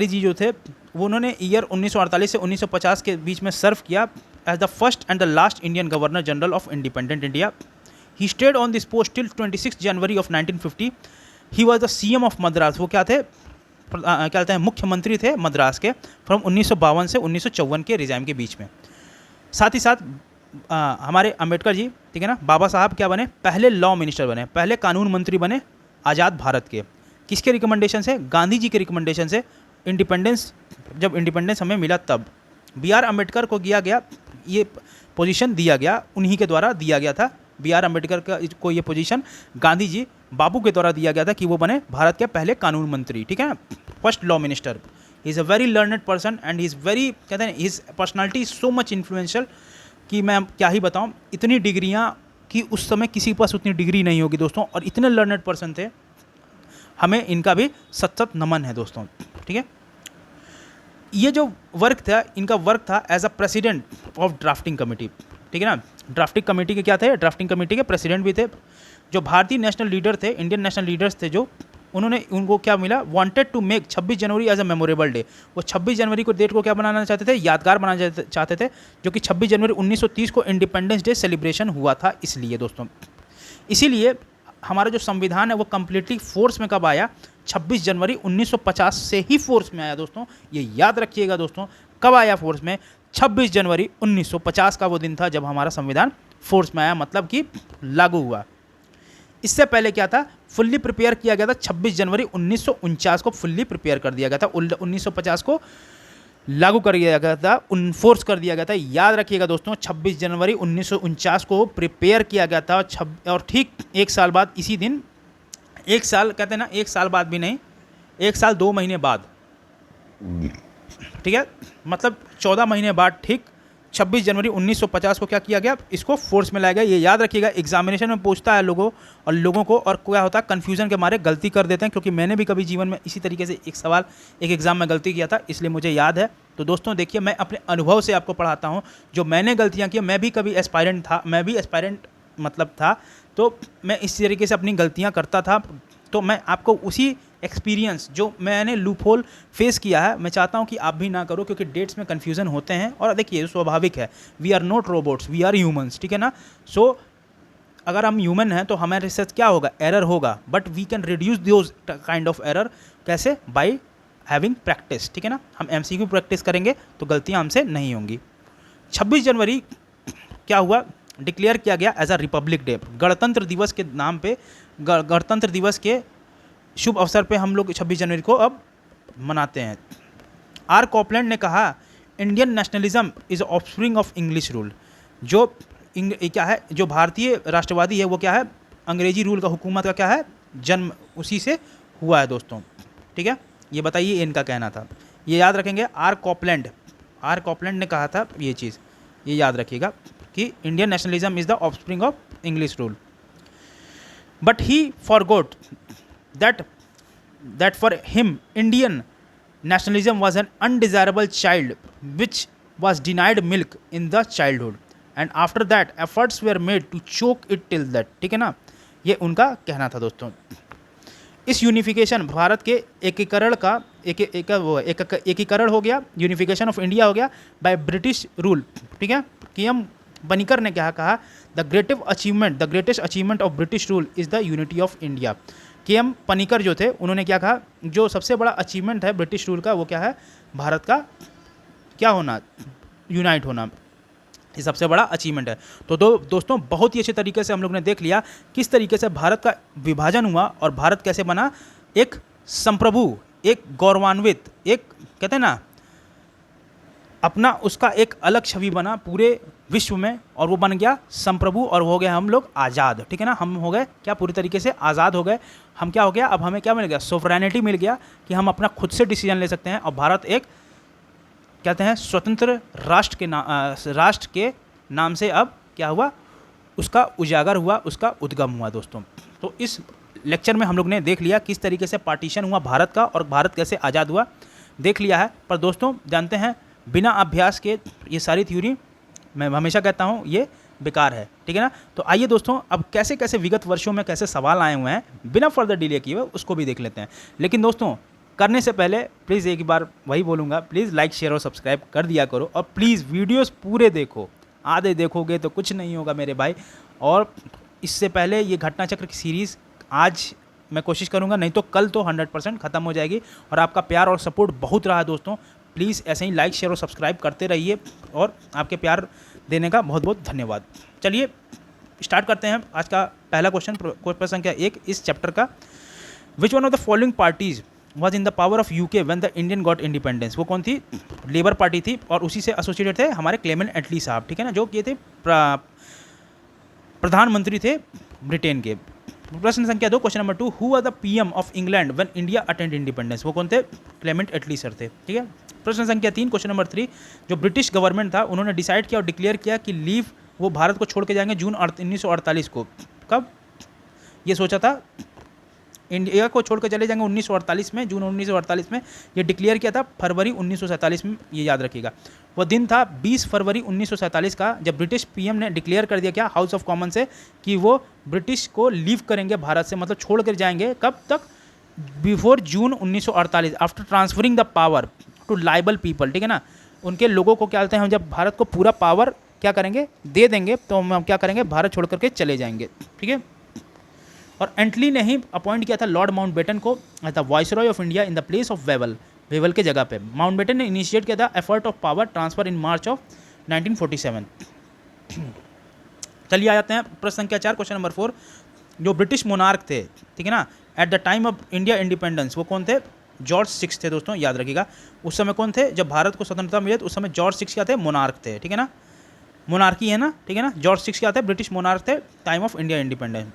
जी जो थे वो उन्होंने ईयर 1948 से 1950 के बीच में सर्व किया as the first and the last Indian governor general of independent India. He stayed on this post till 26 January of 1950। He was the CM of Madras. वो क्या थे, क्या कहते हैं, मुख्यमंत्री थे मद्रास के फ्रॉम 1952 से 1954 के रिजाइम के बीच में। साथ ही साथ हमारे अम्बेडकर जी, ठीक है ना, बाबा साहब क्या बने, पहले लॉ मिनिस्टर बने, पहले कानून मंत्री बने आज़ाद भारत के। किसके रिकमेंडेशन से, गांधी जी के रिकमेंडेशन से। जब इंडिपेंडेंस हमें मिला तब BR अम्बेडकर को ये पोजीशन दिया गया, उन्हीं के द्वारा दिया गया था। BR अम्बेडकर को ये पोजीशन गांधी जी बाबू के द्वारा दिया गया था कि वो बने भारत के पहले कानून मंत्री, ठीक है ना, first law minister. He is a very learned person and he is very, कहते हैं, his personality is so much influential कि मैं क्या ही बताऊँ, इतनी डिग्रियाँ कि उस समय किसी के पास उतनी डिग्री नहीं होगी दोस्तों, और इतने लर्नड पर्सन थे, हमें इनका भी सत नमन है दोस्तों, ठीक है। ये जो वर्क था, इनका वर्क था as a president of drafting committee, ठीक है ना। ड्राफ्टिंग कमेटी के क्या थे, ड्राफ्टिंग कमेटी के प्रेसिडेंट भी थे। जो भारतीय नेशनल लीडर थे, इंडियन नेशनल लीडर्स थे, जो उनको क्या मिला, wanted to make 26 January as a memorable day. वो 26 जनवरी को डेट को क्या बनाना चाहते थे, यादगार बनाना चाहते थे, जो कि 26 जनवरी 1930 को इंडिपेंडेंस डे सेलिब्रेशन हुआ था। इसलिए दोस्तों, इसीलिए हमारा जो संविधान है वो कम्प्लीटली फोर्स में कब आया, 26 जनवरी 1950 से ही फोर्स में आया दोस्तों। ये याद रखिएगा दोस्तों, कब आया फोर्स में, 26 जनवरी 1950 का वो दिन था जब हमारा संविधान फोर्स में आया, मतलब कि लागू हुआ। इससे पहले क्या था, फुल्ली प्रिपेयर किया गया था 26 जनवरी 1949 को फुल्ली प्रिपेयर कर दिया गया था, 1950 को लागू कर दिया गया था, इन्फोर्स कर दिया गया था। याद रखिएगा दोस्तों, 26 जनवरी 1949 को प्रिपेयर किया गया था और ठीक एक साल बाद इसी दिन, एक साल कहते हैं ना, एक साल बाद भी नहीं, एक साल 2 महीने बाद, ठीक है, मतलब 14 महीने बाद ठीक 26 जनवरी 1950 को क्या किया गया, इसको फोर्स में लाया गया। ये याद रखिएगा, एग्जामिनेशन में पूछता है लोगों को, और क्या होता है, कन्फ्यूजन के मारे गलती कर देते हैं, क्योंकि मैंने भी कभी जीवन में इसी तरीके से एक सवाल एक एग्जाम में गलती किया था, इसलिए मुझे याद है। तो दोस्तों देखिए, मैं अपने अनुभव से आपको पढ़ाता हूँ, जो मैंने गलतियाँ की, मैं भी कभी एस्पायरेंट था, मैं भी एस्पायरेंट मतलब था, तो मैं इस तरीके से अपनी गलतियाँ करता था। तो मैं आपको उसी एक्सपीरियंस जो मैंने लूप होल फेस किया है, मैं चाहता हूं कि आप भी ना करो, क्योंकि डेट्स में कन्फ्यूज़न होते हैं। और देखिए, स्वाभाविक है, we are not robots, we are humans, ठीक है ना। सो अगर हम ह्यूमन हैं तो हमारे साथ क्या होगा, एरर होगा, but we can reduce those kind of error. कैसे? बाय हैविंग प्रैक्टिस, ठीक है ना। हम MCQ प्रैक्टिस करेंगे तो गलतियाँ हमसे नहीं होंगी। 26 जनवरी क्या हुआ, डिक्लेयर किया गया एज अ रिपब्लिक डे, गणतंत्र दिवस के नाम पे, गणतंत्र दिवस के शुभ अवसर पे हम लोग 26 जनवरी को अब मनाते हैं। आर कॉपलैंड ने कहा, Indian nationalism is offspring of English rule. जो क्या है, जो भारतीय राष्ट्रवादी है वो क्या है, अंग्रेजी रूल का, हुकूमत का क्या है, जन्म उसी से हुआ है दोस्तों, ठीक है। ये बताइए, इनका कहना था, ये याद रखेंगे। आर कॉपलैंड ने कहा था ये चीज़, ये याद रखिएगा कि Indian nationalism is the offspring of English rule, but he forgot that for him Indian nationalism was an undesirable child which was denied milk in the childhood and after that efforts were made to choke it till that, ठीक है ना। ये उनका कहना था दोस्तों। इस unification, Bharat के एकीकरण का एकीकरण हो गया, यूनिफिकेशन ऑफ इंडिया हो गया बाय ब्रिटिश रूल, ठीक है। KM पनिकर ने क्या कहा, the greatest achievement of British rule is the unity of India. KM Panicker जो थे, उन्होंने क्या कहा, जो सबसे बड़ा अचीवमेंट है ब्रिटिश रूल का, वो क्या है, भारत का क्या होना, यूनाइट होना, ये सबसे बड़ा अचीवमेंट है। तो दोस्तों, बहुत ही अच्छे तरीके से हम लोग ने देख लिया किस तरीके से भारत का विभाजन हुआ और भारत कैसे बना एक संप्रभु, एक गौरवान्वित, एक कहते हैं ना, अपना उसका एक अलग छवि बना पूरे विश्व में, और वो बन गया संप्रभु, और हो गए हम लोग आज़ाद, ठीक है ना। हम हो गए क्या, पूरी तरीके से आज़ाद हो गए। हम क्या हो गया, अब हमें क्या मिल गया, सोवरेनिटी मिल गया, कि हम अपना खुद से डिसीजन ले सकते हैं। और भारत एक कहते हैं स्वतंत्र राष्ट्र के नाम से अब क्या हुआ, उसका उजागर हुआ, उसका उद्गम हुआ दोस्तों। तो इस लेक्चर में हम लोग ने देख लिया किस तरीके से पार्टीशन हुआ भारत का, और भारत कैसे आज़ाद हुआ, देख लिया है। पर दोस्तों जानते हैं, बिना अभ्यास के ये सारी थ्योरी, मैं हमेशा कहता हूँ, ये बेकार है, ठीक है ना। तो आइए दोस्तों, अब कैसे कैसे विगत वर्षों में कैसे सवाल आए हुए हैं, बिना फर्दर डिले किए हुए, उसको भी देख लेते हैं। लेकिन दोस्तों, करने से पहले प्लीज़ एक बार वही बोलूँगा, प्लीज़ लाइक शेयर और सब्सक्राइब कर दिया करो, और प्लीज़ वीडियोस पूरे देखो, आधे देखोगे तो कुछ नहीं होगा मेरे भाई। और इससे पहले ये घटना चक्र की सीरीज़ आज मैं कोशिश करूँगा, नहीं तो कल तो 100% ख़त्म हो जाएगी। और आपका प्यार और सपोर्ट बहुत रहा है दोस्तों, प्लीज़ ऐसे ही लाइक शेयर और सब्सक्राइब करते रहिए, और आपके प्यार देने का बहुत बहुत धन्यवाद। चलिए स्टार्ट करते हैं आज का पहला क्वेश्चन, क्वेश्चन संख्या 1 इस चैप्टर का। Which one of the following parties was in the power of UK when the Indian got independence. वो कौन थी, लेबर पार्टी थी, और उसी से एसोसिएटेड थे हमारे क्लेमेंट एटली साहब, ठीक है ना, जो ये थे प्रधानमंत्री थे ब्रिटेन के। प्रश्न संख्या 2, question number 2, who are the PM of England when India attend independence. वो कौन थे, क्लेमेंट एटली सर थे, ठीक है। प्रश्न संख्या 3, क्वेश्चन नंबर 3, जो ब्रिटिश गवर्नमेंट था, उन्होंने डिसाइड किया और डिक्लेयर किया कि लीव वो भारत को छोड़ के जाएंगे जून 1948 को। कब ये सोचा था, इंडिया को छोड़ के चले जाएंगे 1948 में, जून 1948 में ये डिक्लेयर किया था, फरवरी 1947 में, ये याद रखिएगा। वो दिन था 20 फरवरी 1947 का, जब ब्रिटिश PM ने डिक्लेयर कर दिया क्या, हाउस ऑफ कॉमन से, कि वो ब्रिटिश को लीव करेंगे भारत से, मतलब छोड़ कर जाएंगे, कब तक, before June 1948, after transferring the power to liable people, ठीक है ना। उनके लोगों को क्या कहते हैं, हम जब भारत को पूरा पावर क्या करेंगे, दे देंगे, तो हम क्या करेंगे, भारत छोड़ करके चले जाएंगे, ठीक है। और एटली ने ही अपॉइंट किया था लॉर्ड माउंटबेटन को as the viceroy of India in the place of Wavell के जगह पे। माउंटबेटन ने इनिशिएट किया था effort of power transfer in March of 1947। चलिए आ जाते हैं प्रश्न संख्या 4, क्वेश्चन नंबर 4, जो ब्रिटिश मोनार्क थे, ठीक है ना, eight the time of India independence, वो कौन थे? जॉर्ज सिक्स थे दोस्तों, याद रखिएगा। उस समय कौन थे? जब भारत को स्वतंत्रता मिली तो उस समय जॉर्ज सिक्स क्या थे? मोनार्क थे, ठीक है ना, मोनार्की है ना, ठीक है ना। जॉर्ज सिक्स क्या थे? ब्रिटिश मोनार्क थे टाइम ऑफ इंडिया इंडिपेंडेंस।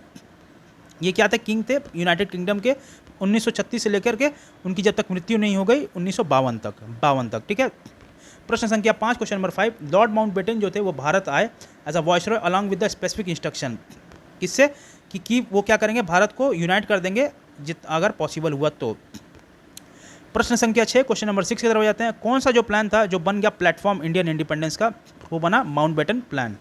ये क्या थे? किंग थे यूनाइटेड किंगडम के 1936 से लेकर के उनकी जब तक मृत्यु नहीं हो गई 1952 तक, ठीक है। प्रश्न संख्या 5, क्वेश्चन नंबर 5, लॉर्ड माउंटबेटन जो थे वो भारत आए as a viceroy along with the specific instruction, किससे? कि वो क्या करेंगे? भारत को यूनाइट कर देंगे अगर पॉसिबल हुआ तो। प्रश्न संख्या 6, क्वेश्चन नंबर 6 की तरफ जाते हैं। कौन सा जो प्लान था जो बन गया प्लेटफॉर्म इंडियन इंडिपेंडेंस का? वो बना माउंटबेटन प्लान।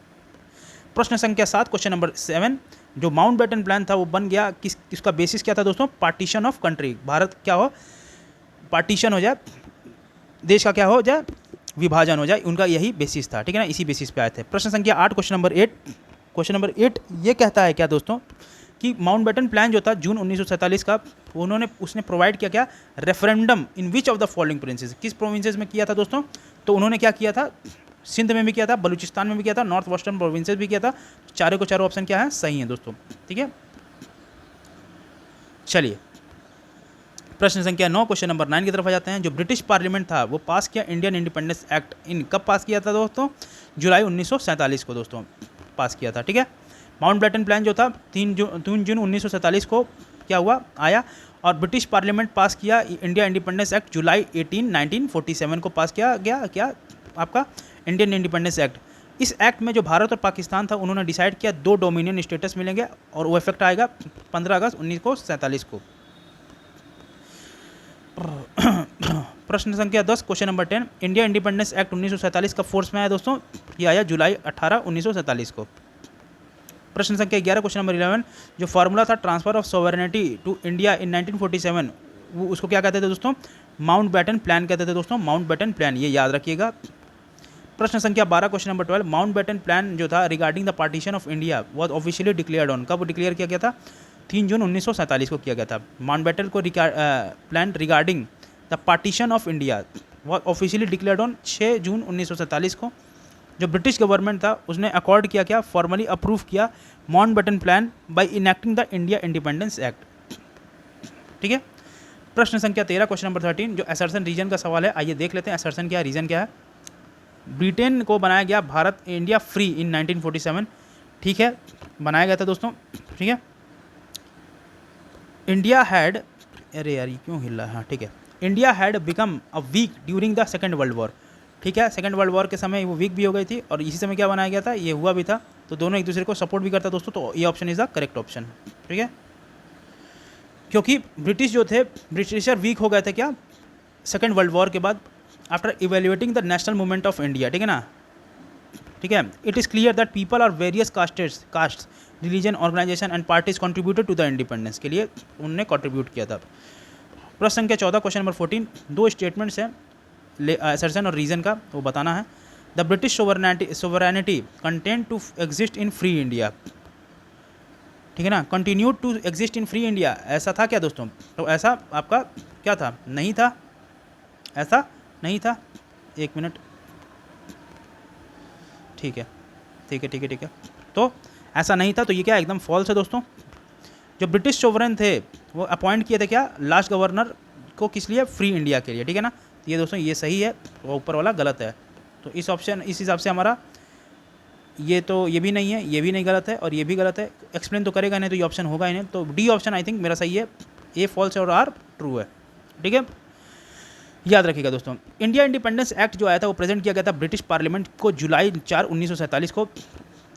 प्रश्न संख्या 7, क्वेश्चन नंबर 7, जो माउंटबेटन प्लान था वो बन गया किसका बेसिस क्या था दोस्तों? पार्टीशन ऑफ कंट्री, भारत क्या हो? पार्टीशन हो जाए, देश का क्या हो जाए? विभाजन हो जाए, उनका यही बेसिस था, ठीक है ना, इसी बेसिस पे आए थे। प्रश्न संख्या 8, क्वेश्चन नंबर 8 ये कहता है क्या दोस्तों? कि माउंटबेटन प्लान जो था जून 1947 का, उसने प्रोवाइड किया क्या? Referendum in which of the following provinces, किस प्रोविंसेस में किया था दोस्तों? तो उन्होंने क्या किया था? सिंध में भी किया था, बलूचिस्तान में भी किया था, नॉर्थ वेस्टर्न प्रोविंसेस भी किया था। चारों को चारों ऑप्शन क्या है? सही है दोस्तों, ठीक है। चलिए प्रश्न संख्या 9, क्वेश्चन नंबर 9 की तरफ आ जाते हैं। जो ब्रिटिश पार्लियामेंट था वो पास किया इंडियन इंडिपेंडेंस एक्ट इन कब पास किया था दोस्तों? जुलाई 1947 को दोस्तों पास किया था, ठीक है। माउंटबेटन प्लान जो था 3 जून 1947 को क्या हुआ? आया, और ब्रिटिश पार्लियामेंट पास किया इंडिया इंडिपेंडेंस एक्ट जुलाई 1947 को पास किया गया क्या? आपका इंडियन इंडिपेंडेंस एक्ट। इस एक्ट में जो भारत और पाकिस्तान था उन्होंने डिसाइड किया 2 डोमिनियन स्टेटस मिलेंगे और वो इफेक्ट आएगा 15 अगस्त 1947 को। प्रश्न संख्या 10, question number 10, India independence act 1947 का फोर्स में आया दोस्तों? ये आया जुलाई 18, 1947 को। प्रश्न संख्या 11, क्वेश्चन नंबर 11, जो फार्मूला था transfer of sovereignty to India in 1947, वो उसको क्या कहते थे दोस्तों? माउंटबेटन प्लान कहते थे दोस्तों, माउंटबेटन प्लान, ये याद रखिएगा। प्रश्न संख्या 12, क्वेश्चन नंबर 12, माउंटबेटन प्लान जो था regarding the partition of India was officially declared on, कब डिक्लेयर किया गया था? 3 जून 1947 को किया गया था। माउंटबेटन को plan regarding the partition of India was officially declared on 6 जून 1947 को। जो ब्रिटिश गवर्नमेंट था उसने अकॉर्ड किया क्या? फॉर्मली अप्रूव किया Mountbatten plan by enacting the India independence act, ठीक है। प्रश्न संख्या 13, क्वेश्चन नंबर 13, जो असर्शन रीजन का सवाल है, आइए देख लेते हैं असर्शन क्या है, रीजन क्या है। ब्रिटेन को बनाया गया भारत इंडिया फ्री इन 1947, ठीक है, बनाया गया था दोस्तों, ठीक है। इंडिया हैड, अरे यार ये क्यों हिल रहा है, हाँ ठीक है, India had become a weak during the second world war, ठीक है, सेकेंड वर्ल्ड वॉर के समय वो वीक भी हो गई थी और इसी समय क्या बनाया गया था? ये हुआ भी था, तो दोनों एक दूसरे को सपोर्ट भी करता दोस्तों, तो ये option is the correct option, ठीक है। क्योंकि ब्रिटिश जो थे, ब्रिटिशर वीक हो गए थे क्या? सेकेंड वर्ल्ड वॉर के बाद, after evaluating the national movement of India, ठीक है ना, ठीक है। It is clear that people are various caste religion organisation and parties contributed to the independence, के लिए उन्होंने कॉन्ट्रीब्यूट किया था। प्रश्न संख्या 14, क्वेश्चन नंबर 14, 2 स्टेटमेंट्स हैं असर्शन और रीजन का, वो बताना है। The British sovereignty content to exist in free India, ठीक है ना, continue to exist in free India, ऐसा था क्या दोस्तों? तो ऐसा आपका क्या था? नहीं था, ऐसा नहीं था, एक मिनट, ठीक है, ठीक है, ठीक है, ठीक है, तो ऐसा नहीं था, तो ये क्या एकदम फॉल्स है दोस्तों। जो ब्रिटिश सोवरेन थे वो अपॉइंट किए थे क्या? लास्ट गवर्नर को, किस लिए? फ्री इंडिया के लिए, ठीक है ना, ये दोस्तों ये सही है, वो ऊपर वाला गलत है, तो इस ऑप्शन इस हिसाब से हमारा ये तो ये भी नहीं है, ये भी नहीं गलत है और ये भी गलत है, एक्सप्लेन तो करेगा नहीं तो ये ऑप्शन होगा ही नहीं, तो डी ऑप्शन आई थिंक मेरा सही है, ए फॉल्स है और आर ट्रू है, ठीक है। याद रखिएगा दोस्तों, इंडिया इंडिपेंडेंस एक्ट जो आया था वो प्रेजेंट किया गया था ब्रिटिश पार्लियामेंट को जुलाई 4, 1947 को,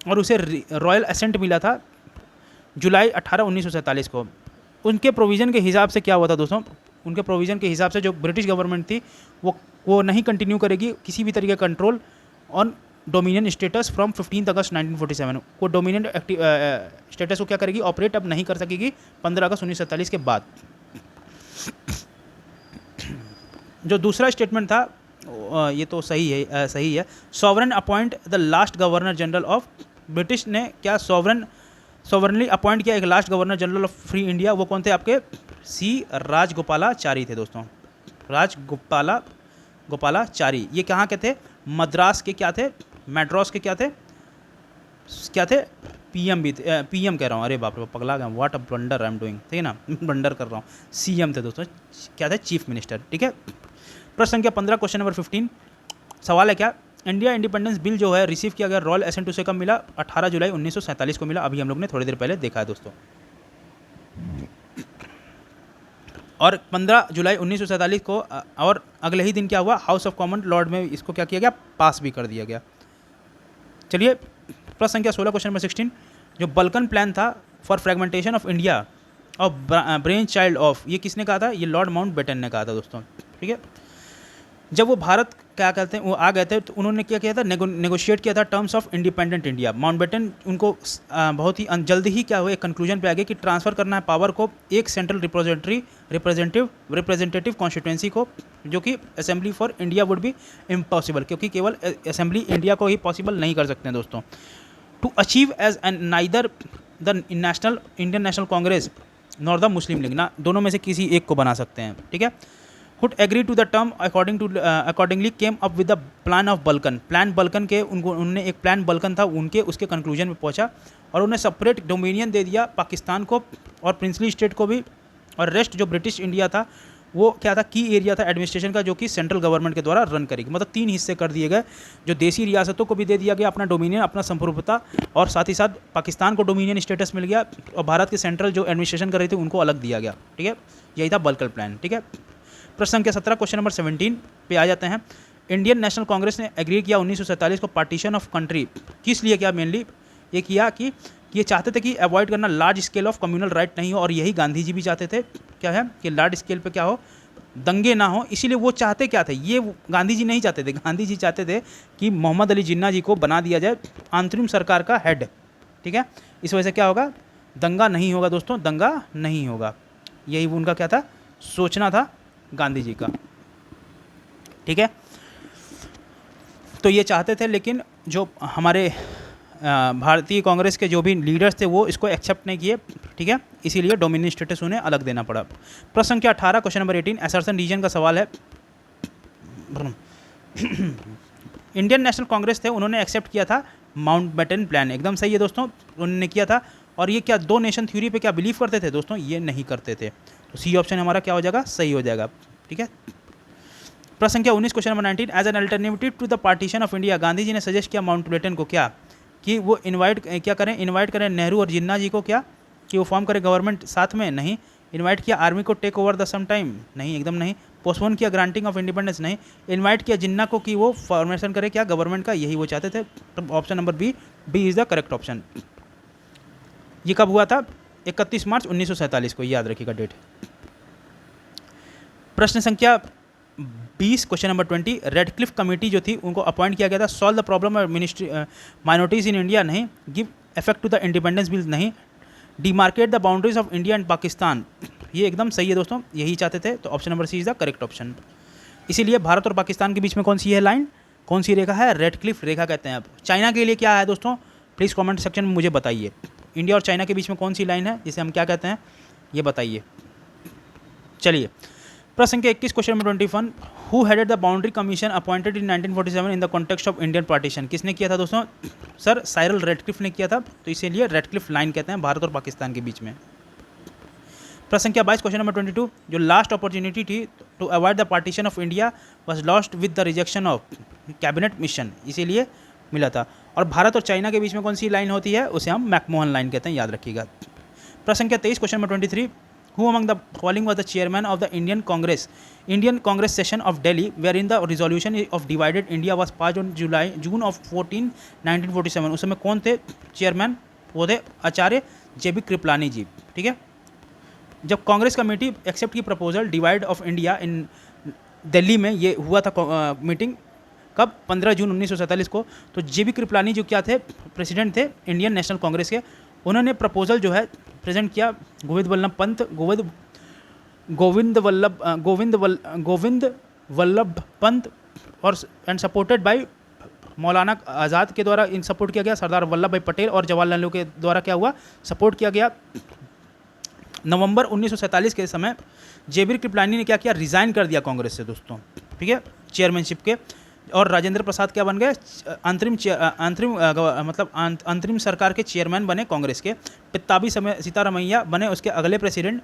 और उसे रॉयल असेंट मिला था जुलाई 18, 1947 को। उनके प्रोविज़न के हिसाब से क्या हुआ था दोस्तों? उनके प्रोविज़न के हिसाब से जो ब्रिटिश गवर्नमेंट थी वो नहीं कंटिन्यू करेगी किसी भी तरीके का control on dominion status from 15 August 1947 को, डोमिनियन स्टेटस को क्या करेगी? ऑपरेट अब नहीं कर सकेगी 15 अगस्त 1947 के बाद। जो दूसरा स्टेटमेंट था ये तो सही है, sovereign appoint the last governor general of, British ने क्या सॉवरनली अपॉइंट किया एक last governor general of free India, वो कौन थे आपके? सी राजगोपालाचारी थे दोस्तों, राजगोपालाचारी। ये कहाँ के थे? मद्रास के क्या थे? मैड्रास के क्या थे? पीएम कह रहा हूँ, अरे बाप रे पगला गया, what a blunder I am doing, ठीक है ना, ब्लंडर कर रहा हूँ। सीएम थे दोस्तों, क्या थे, चीफ मिनिस्टर, ठीक है। प्रश्न संख्या 15 क्वेश्चन नंबर 15 सवाल है क्या, इंडिया इंडिपेंडेंस बिल जो है रिसीव किया गया रॉयल एसेंट उसे कब मिला, 18 जुलाई 1947 को मिला। अभी हम लोग ने थोड़ी देर पहले देखा है दोस्तों। और 15 जुलाई 1947 को और अगले ही दिन क्या हुआ, हाउस ऑफ कॉमन लॉर्ड में इसको क्या किया गया, पास भी कर दिया गया। चलिए प्रश्न संख्या 16 क्वेश्चन नंबर 16, जो बल्कन प्लान था फॉर फ्रेगमेंटेशन ऑफ इंडिया और ब्रेन चाइल्ड ऑफ, ये किसने कहा था, ये लॉर्ड माउंटबेटन ने कहा था दोस्तों, ठीक है। जब वो भारत क्या कहते हैं वो आ गए थे तो उन्होंने क्या किया था, नेगोशिएट किया था terms of independent India. Mountbatten उनको बहुत ही जल्दी ही क्या हुआ, एक कंक्लूजन पे आ गए कि ट्रांसफ़र करना है पावर को एक सेंट्रल रिप्रेजेंटेटिव कॉन्स्टिट्यूंसी को, जो कि assembly for India would be impossible, क्योंकि केवल असेंबली इंडिया को ही पॉसिबल नहीं कर सकते हैं दोस्तों। To achieve as an neither the national Indian national Congress nor the Muslim League, ना दोनों में से किसी एक को बना सकते हैं, ठीक है। Would agree to the term accordingly came up with the plan of Balkan। Plan Balkan के उन्होंने एक प्लान बल्कन था उनके, उसके कंक्लूजन में पहुंचा और उन्हें सेपरेट डोमिनियन दे दिया पाकिस्तान को और प्रिंसली स्टेट को भी, और रेस्ट जो ब्रिटिश इंडिया था वो क्या था, की एरिया था एडमिनिस्ट्रेशन का, जो कि सेंट्रल गवर्नमेंट के द्वारा रन करेगी। मतलब 3 हिस्से कर दिए गए, जो देसी रियासतों को भी दे दिया गया अपना डोमिनियन, अपना संप्रभुता, और साथ ही साथ पाकिस्तान को डोमिनियन स्टेटस मिल गया, और भारत के सेंट्रल जो एडमिनिस्ट्रेशन कर रही थी उनको अलग दिया गया, ठीक है। यही था बल्कन प्लान, ठीक है। प्रश्न संख्या 17 क्वेश्चन नंबर 17 पे आ जाते हैं। इंडियन नेशनल कांग्रेस ने एग्री किया 1947 को पार्टीशन ऑफ कंट्री, किस लिए किया, मेनली ये किया कि ये चाहते थे कि अवॉइड करना large scale of communal right नहीं हो, और यही गांधी जी भी चाहते थे, क्या है कि लार्ज स्केल पे क्या हो, दंगे ना हो। इसीलिए वो चाहते क्या थे, ये गांधी जी नहीं चाहते थे, गांधी जी चाहते थे कि मोहम्मद अली जिन्ना जी को बना दिया जाए अंतरिम सरकार का हेड, ठीक है। इस वजह से क्या होगा, दंगा नहीं होगा दोस्तों, दंगा नहीं होगा, यही उनका क्या था, सोचना था गांधी जी का, ठीक है। तो ये चाहते थे, लेकिन जो हमारे भारतीय कांग्रेस के जो भी लीडर्स थे वो इसको एक्सेप्ट नहीं किए, ठीक है। इसीलिए डोमिनियन स्टेटस उन्हें अलग देना पड़ा। प्रश्न संख्या 18 क्वेश्चन नंबर 18 असर्सन रीजन का सवाल है। इंडियन नेशनल कांग्रेस थे, उन्होंने एक्सेप्ट किया था माउंटबेटन प्लान, एकदम सही है दोस्तों, उन्होंने किया था। और ये क्या दो नेशन थ्योरी पे क्या बिलीव करते थे दोस्तों, ये नहीं करते थे। तो सी ऑप्शन हमारा क्या हो जाएगा, सही हो जाएगा, ठीक है। प्रश्न संख्या 19 question number 19 as an alternative to the partition of India, Gandhi ji ने सजेस्ट किया माउंटबेटन को क्या, कि वो इनवाइट करें नेहरू और जिन्ना जी को, क्या कि वो फॉर्म करें गवर्नमेंट साथ में, नहीं। इनवाइट किया आर्मी को take over the same time, नहीं, एकदम नहीं। पोस्टपोन किया ग्रांटिंग ऑफ इंडिपेंडेंस, नहीं। इनवाइट किया जिन्ना को कि वो फॉर्मेशन करे क्या गवर्नमेंट का, यही वो चाहते थे। तो option number B is the correct option. ये कब हुआ था, 31 मार्च 1947 को, याद रखिएगा डेट। प्रश्न संख्या 20 क्वेश्चन नंबर 20 रेडक्लिफ कमेटी जो थी उनको अपॉइंट किया गया था, solve the problem of ministry minorities in India, नहीं। Give effect to the independence bill, नहीं। Demarcate the boundaries of India and Pakistan, ये एकदम सही है दोस्तों, यही चाहते थे। तो option number C is the correct option. इसीलिए भारत और पाकिस्तान के बीच में कौन सी है लाइन, कौन सी रेखा है, रेडक्लिफ रेखा कहते हैं। अब चाइना के लिए क्या है दोस्तों, प्लीज़ कमेंट सेक्शन में मुझे बताइए, इंडिया और चाइना के बीच में कौन सी लाइन है जिसे हम क्या कहते हैं, ये बताइए। चलिए प्रश्न संख्या 21 question number 21 who headed the boundary commission appointed in 1947 in the context of Indian partition, किसने किया था दोस्तों, सर साइरल रेडक्लिफ ने किया था। तो इसीलिए रेडक्लिफ लाइन कहते हैं भारत और पाकिस्तान के बीच में। प्रश्न संख्या 22 क्वेश्चन नंबर 22 जो लास्ट अपॉर्चुनिटी थी to avoid the partition of India was lost with the rejection of cabinet mission, इसीलिए मिला था। और भारत और चाइना के बीच में कौन सी लाइन होती है, उसे हम मैकमोहन लाइन कहते हैं, याद रखिएगा। प्रश्न संख्या 23 question number 23 Who among the following was the chairman of the Indian Congress session of Delhi, wherein the resolution of divided India was passed on June of 1947? उस समय कौन थे चेयरमैन, वो थे आचार्य JB कृपलानी जी, ठीक है। जब कांग्रेस कमेटी एक्सेप्ट की प्रपोजल डिवाइड ऑफ इंडिया इन दिल्ली में, ये हुआ था मीटिंग कब, 15 जून 1947 को। तो JB कृपलानी जो क्या थे, प्रेसिडेंट थे इंडियन नेशनल कांग्रेस के, उन्होंने प्रपोजल जो है प्रेजेंट किया गोविंद वल्लभ पंत और एंड सपोर्टेड बाय मौलाना आज़ाद के द्वारा इन सपोर्ट किया गया, सरदार वल्लभ भाई पटेल और जवाहरलाल नेहरू के द्वारा क्या हुआ, सपोर्ट किया गया। नवंबर 1947 के समय JB कृपलानी ने क्या किया, रिज़ाइन कर दिया कांग्रेस से दोस्तों, ठीक है, चेयरमैनशिप के। और राजेंद्र प्रसाद क्या बन गए, अंतरिम सरकार के चेयरमैन बने कांग्रेस के। पित्ताबी समय सीतारमैया बने उसके अगले प्रेसिडेंट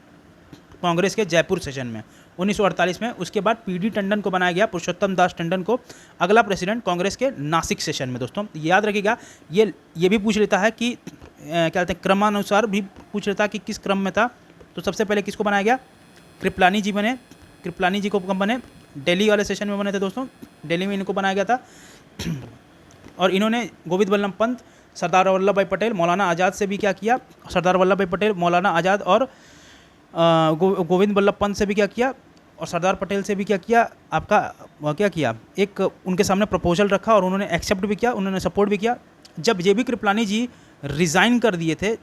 कांग्रेस के जयपुर सेशन में 1948 में। उसके बाद पीडी टंडन को बनाया गया, पुरुषोत्तम दास टंडन को अगला प्रेसिडेंट कांग्रेस के नासिक सेशन में। दोस्तों याद रखिएगा, ये भी पूछ लेता है कि क्या कहते हैं, क्रमानुसार भी पूछ लेता है कि किस क्रम में था। तो सबसे पहले किसको बनाया गया, कृपलानी जी बने। कृपलानी जी को कब बने, दिल्ली वाले सेशन में बने थे दोस्तों, दिल्ली में इनको बनाया गया था। और इन्होंने गोविंद वल्लभ पंत, सरदार वल्लभ भाई पटेल, मौलाना आज़ाद से भी क्या किया, सरदार वल्लभ भाई पटेल, मौलाना आज़ाद और गोविंद वल्लभ पंत से भी क्या किया, और सरदार पटेल से भी क्या किया, आपका क्या किया, एक उनके सामने प्रपोजल रखा और उन्होंने एक्सेप्ट भी किया, उन्होंने सपोर्ट भी किया। जब जे बी कृपलानी जी रिज़ाइन कर दिए थे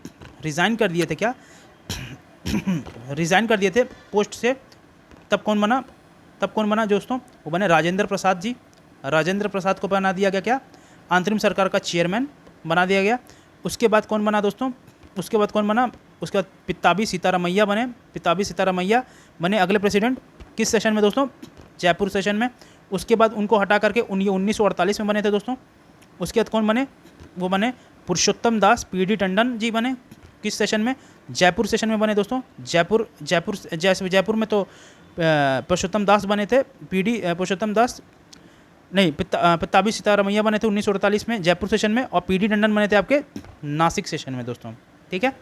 क्या रिज़ाइन कर दिए थे पोस्ट से, तब कौन बना दोस्तों, वो बने राजेंद्र प्रसाद जी। राजेंद्र प्रसाद को बना दिया गया क्या, अंतरिम सरकार का चेयरमैन बना दिया गया। उसके बाद कौन बना दोस्तों, उसके बाद पित्ताबी सीतारमैया बने अगले प्रेसिडेंट, किस सेशन में दोस्तों, जयपुर सेशन में। उसके बाद उनको हटा करके 1948 में बने थे दोस्तों। उसके बाद कौन बने, वो बने पुरुषोत्तम दास पीडी टंडन जी बने, किस सेशन में, जयपुर सेशन में बने दोस्तों। जयपुर में तो पुरुषोत्तम दास बने थे, पित्ताबी सीतारमैया बने थे 1948 में जयपुर सेशन में, और पीडी टंडन बने थे आपके नासिक सेशन में दोस्तों। ठीक है,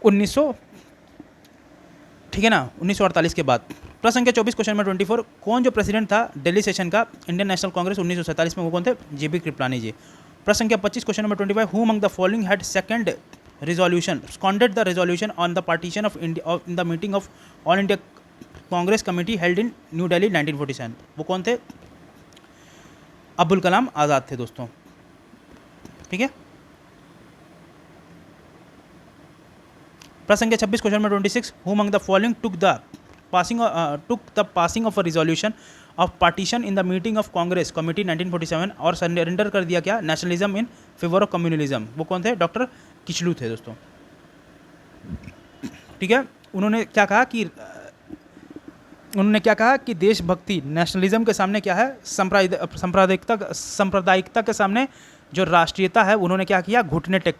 1948 के बाद। प्रश्न संख्या 24 क्वेश्चन नंबर 24, कौन जो प्रेसिडेंट था दिल्ली सेशन का इंडियन नेशनल कांग्रेस 1947 में, वो कौन थे, जेबी कृपलानी जी। प्रश्न संख्या 25 question number 25, who among the following had second resolution seconded the resolution on the partition of India in the meeting of All India Congress Committee held in New Delhi 1947। वो कौन थे, अब्दुल कलाम आज़ाद थे दोस्तों। ठीक है, प्रश्न संख्या 26 question number 26, who among the following took the passing of a resolution of partition in the meeting of Congress Committee 1947 और सरेंडर कर दिया क्या, nationalism in favour of communalism. वो कौन थे, डॉक्टर किचलू थे दोस्तों। ठीक है, उन्होंने क्या कहा कि देशभक्ति नेशनलिज्म के सामने क्या है, सांप्रदायिकता के सामने जो राष्ट्रीयता है, उन्होंने क्या किया, घुटने टेक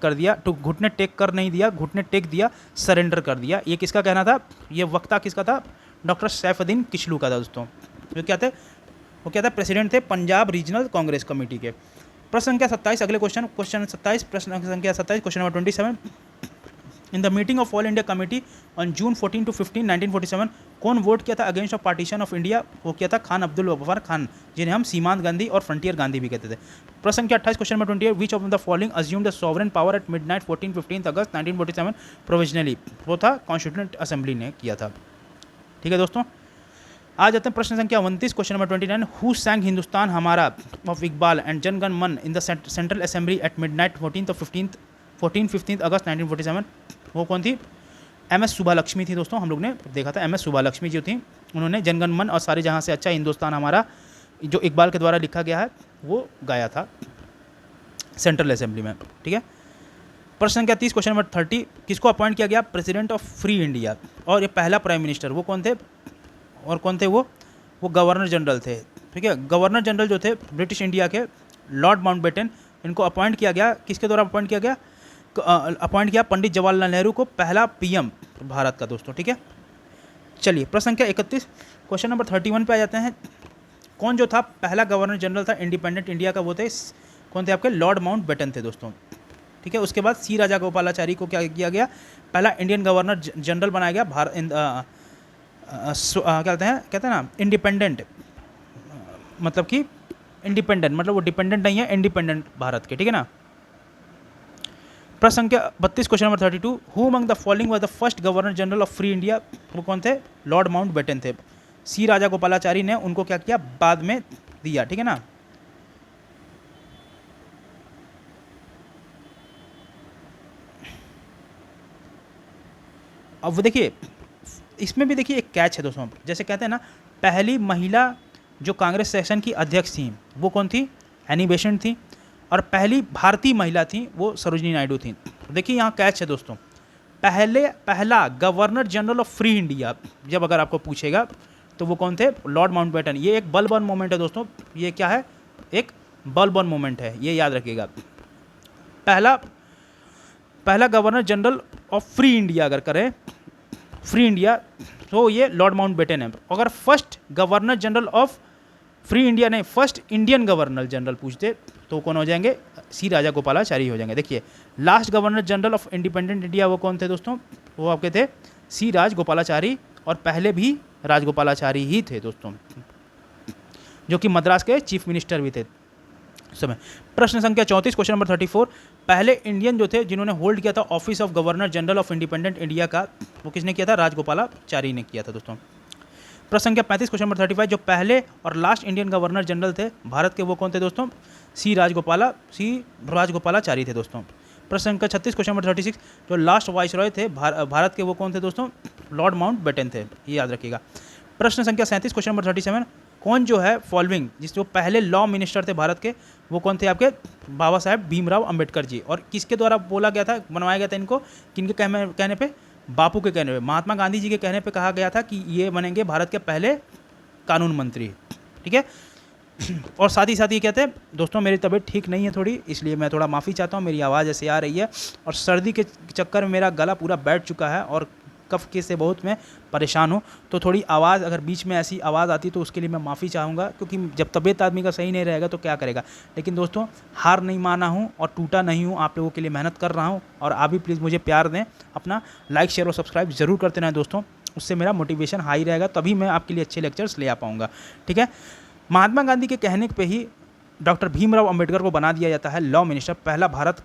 दिया, सरेंडर कर दिया। ये किसका कहना था, ये वक्ता किसका था, डॉक्टर सैफुद्दीन किचलू का था दोस्तों। वो क्या थे, प्रेसिडेंट थे पंजाब रीजनल कांग्रेस कमेटी के। प्रश्न संख्या 27 अगले क्वेश्चन 27 प्रश्न संख्या 27 question number 27, in the meeting of all India committee on June 14 to 15 1947 कौन वोट किया था against of partition of India, वो किया था खान अब्दुल गफ्फार खान, जिन्हें हम सीमांत गांधी और फ्रंटियर गांधी भी कहते थे। प्रश्न संख्या 28 question number 28, which of the following assume the sovereign power at midnight 15 August 1947 provisionally, वो था कॉन्स्टिट्यूएंट असेंबली ने किया था। ठीक है दोस्तों, आ जाते हैं प्रश्न संख्या 29 question number 29, who sang Hindustan Hamara of Iqbal and Jana Gana Mana in the central assembly at midnight 15 August 1947, वो कौन थी, MS सुब्बालक्ष्मी थी दोस्तों। हम लोग ने देखा था MS सुब्बालक्ष्मी जो थी, उन्होंने जनगण मन और सारे जहाँ से अच्छा हिंदुस्तान हमारा जो इकबाल के द्वारा लिखा गया है वो गाया था सेंट्रल असेंबली में। ठीक है, प्रश्न संख्या 30 क्वेश्चन नंबर 30, किसको अपॉइंट किया गया प्रेसिडेंट ऑफ फ्री इंडिया, और ये पहला प्राइम मिनिस्टर वो कौन थे, वो गवर्नर जनरल थे। ठीक है, गवर्नर जनरल जो थे ब्रिटिश इंडिया के लॉर्ड माउंटबेटन, इनको अपॉइंट किया गया, किसके द्वारा अपॉइंट किया गया, पंडित जवाहरलाल नेहरू को पहला PM भारत का दोस्तों। ठीक है, चलिए प्रश्न संख्या 31 क्वेश्चन नंबर 31 पे आ जाते हैं, कौन जो था पहला गवर्नर जनरल था इंडिपेंडेंट इंडिया का, वो थे कौन थे आपके, लॉर्ड माउंटबेटन थे दोस्तों। ठीक है, उसके बाद C राजागोपालाचारी को क्या किया गया, पहला इंडियन गवर्नर जनरल बनाया गया कहते हैं ना इंडिपेंडेंट, मतलब कि इंडिपेंडेंट मतलब वो डिपेंडेंट नहीं है, इंडिपेंडेंट भारत के। ठीक है ना, प्रश्न संख्या 32 question number 32, who among the following was the first governor general of free India, वो कौन थे, लॉर्ड माउंटबेटन थे। C राजागोपालाचारी ने उनको क्या किया, बाद में दिया। ठीक है ना, अब वो देखिए इसमें भी देखिए एक कैच है दोस्तों, जैसे कहते हैं ना, पहली महिला जो कांग्रेस सेशन की अध्यक्ष थी वो कौन थी, एनी बेसेंट थी, और पहली भारतीय महिला थी वो सरोजिनी नायडू थी। देखिए यहाँ कैच है दोस्तों, पहला governor general of free India जब अगर आपको पूछेगा तो वो कौन थे? Lord Mountbatten. ये एक बलबर्न मोमेंट है दोस्तों, ये क्या है? एक बलबर्न मोमेंट है, ये याद रखिएगा। पहला governor general of free India अगर करें, फ्री इंडिया, तो ये लॉर्ड माउंटबेटन है। अगर first governor general of free India नहीं, फर्स्ट इंडियन गवर्नर जनरल पूछते तो कौन हो जाएंगे? सी राजागोपालाचारी हो जाएंगे। देखिए last governor general of independent India वो कौन थे दोस्तों? वो आपके थे सी राजगोपालाचारी, और पहले भी राजगोपालाचारी ही थे दोस्तों, जो कि मद्रास के चीफ मिनिस्टर भी थे समय। प्रश्न संख्या 34, क्वेश्चन नंबर 34, पहले इंडियन जो थे जिन्होंने होल्ड किया था office of governor general of independent India का, वो किसने किया था? राजगोपालाचारी ने किया था दोस्तों। प्रश्न संख्या 35, क्वेश्चन नंबर 35, जो पहले और लास्ट इंडियन गवर्नर जनरल थे भारत के, वो कौन थे दोस्तों? सी राजगोपालाचारी थे दोस्तों। प्रश्न संख्या 36, क्वेश्चन नंबर 36, जो लास्ट वाइसरॉय थे भारत के, वो कौन थे दोस्तों? लॉर्ड माउंटबेटन थे, ये याद रखिएगा। प्रश्न संख्या 37, क्वेश्चन नंबर 37, कौन जो है फॉलोइंग जो पहले लॉ मिनिस्टर थे भारत के, वो कौन थे आपके? बाबा साहेब भीमराव अंबेडकर जी। और किसके द्वारा बोला गया था, बनवाया गया था इनको? किनके कहने पे? बापू के कहने पे, महात्मा गांधी जी के कहने पे कहा गया था कि ये बनेंगे भारत के पहले कानून मंत्री, ठीक है। और साथ ही ये कहते हैं दोस्तों, मेरी तबीयत ठीक नहीं है थोड़ी, इसलिए मैं थोड़ा माफ़ी चाहता हूँ, मेरी आवाज़ ऐसे आ रही है, और सर्दी के चक्कर में मेरा गला पूरा बैठ चुका है और कफ के से बहुत मैं परेशान हूँ, तो थोड़ी आवाज़ अगर बीच में ऐसी आवाज़ आती तो उसके लिए मैं माफ़ी चाहूँगा, क्योंकि जब तबीयत आदमी का सही नहीं रहेगा तो क्या करेगा। लेकिन दोस्तों हार नहीं माना हूँ और टूटा नहीं हूँ, आप लोगों के लिए मेहनत कर रहा हूँ, और आप भी प्लीज़ मुझे प्यार दें, अपना लाइक शेयर और सब्सक्राइब ज़रूर करते रहें दोस्तों, उससे मेरा मोटिवेशन हाई रहेगा, तभी मैं आपके लिए अच्छे लेक्चर्स ले आ पाऊँगा, ठीक है। महात्मा गांधी के कहने पे ही डॉक्टर भीमराव अंबेडकर को बना दिया जाता है लॉ मिनिस्टर। पहला भारत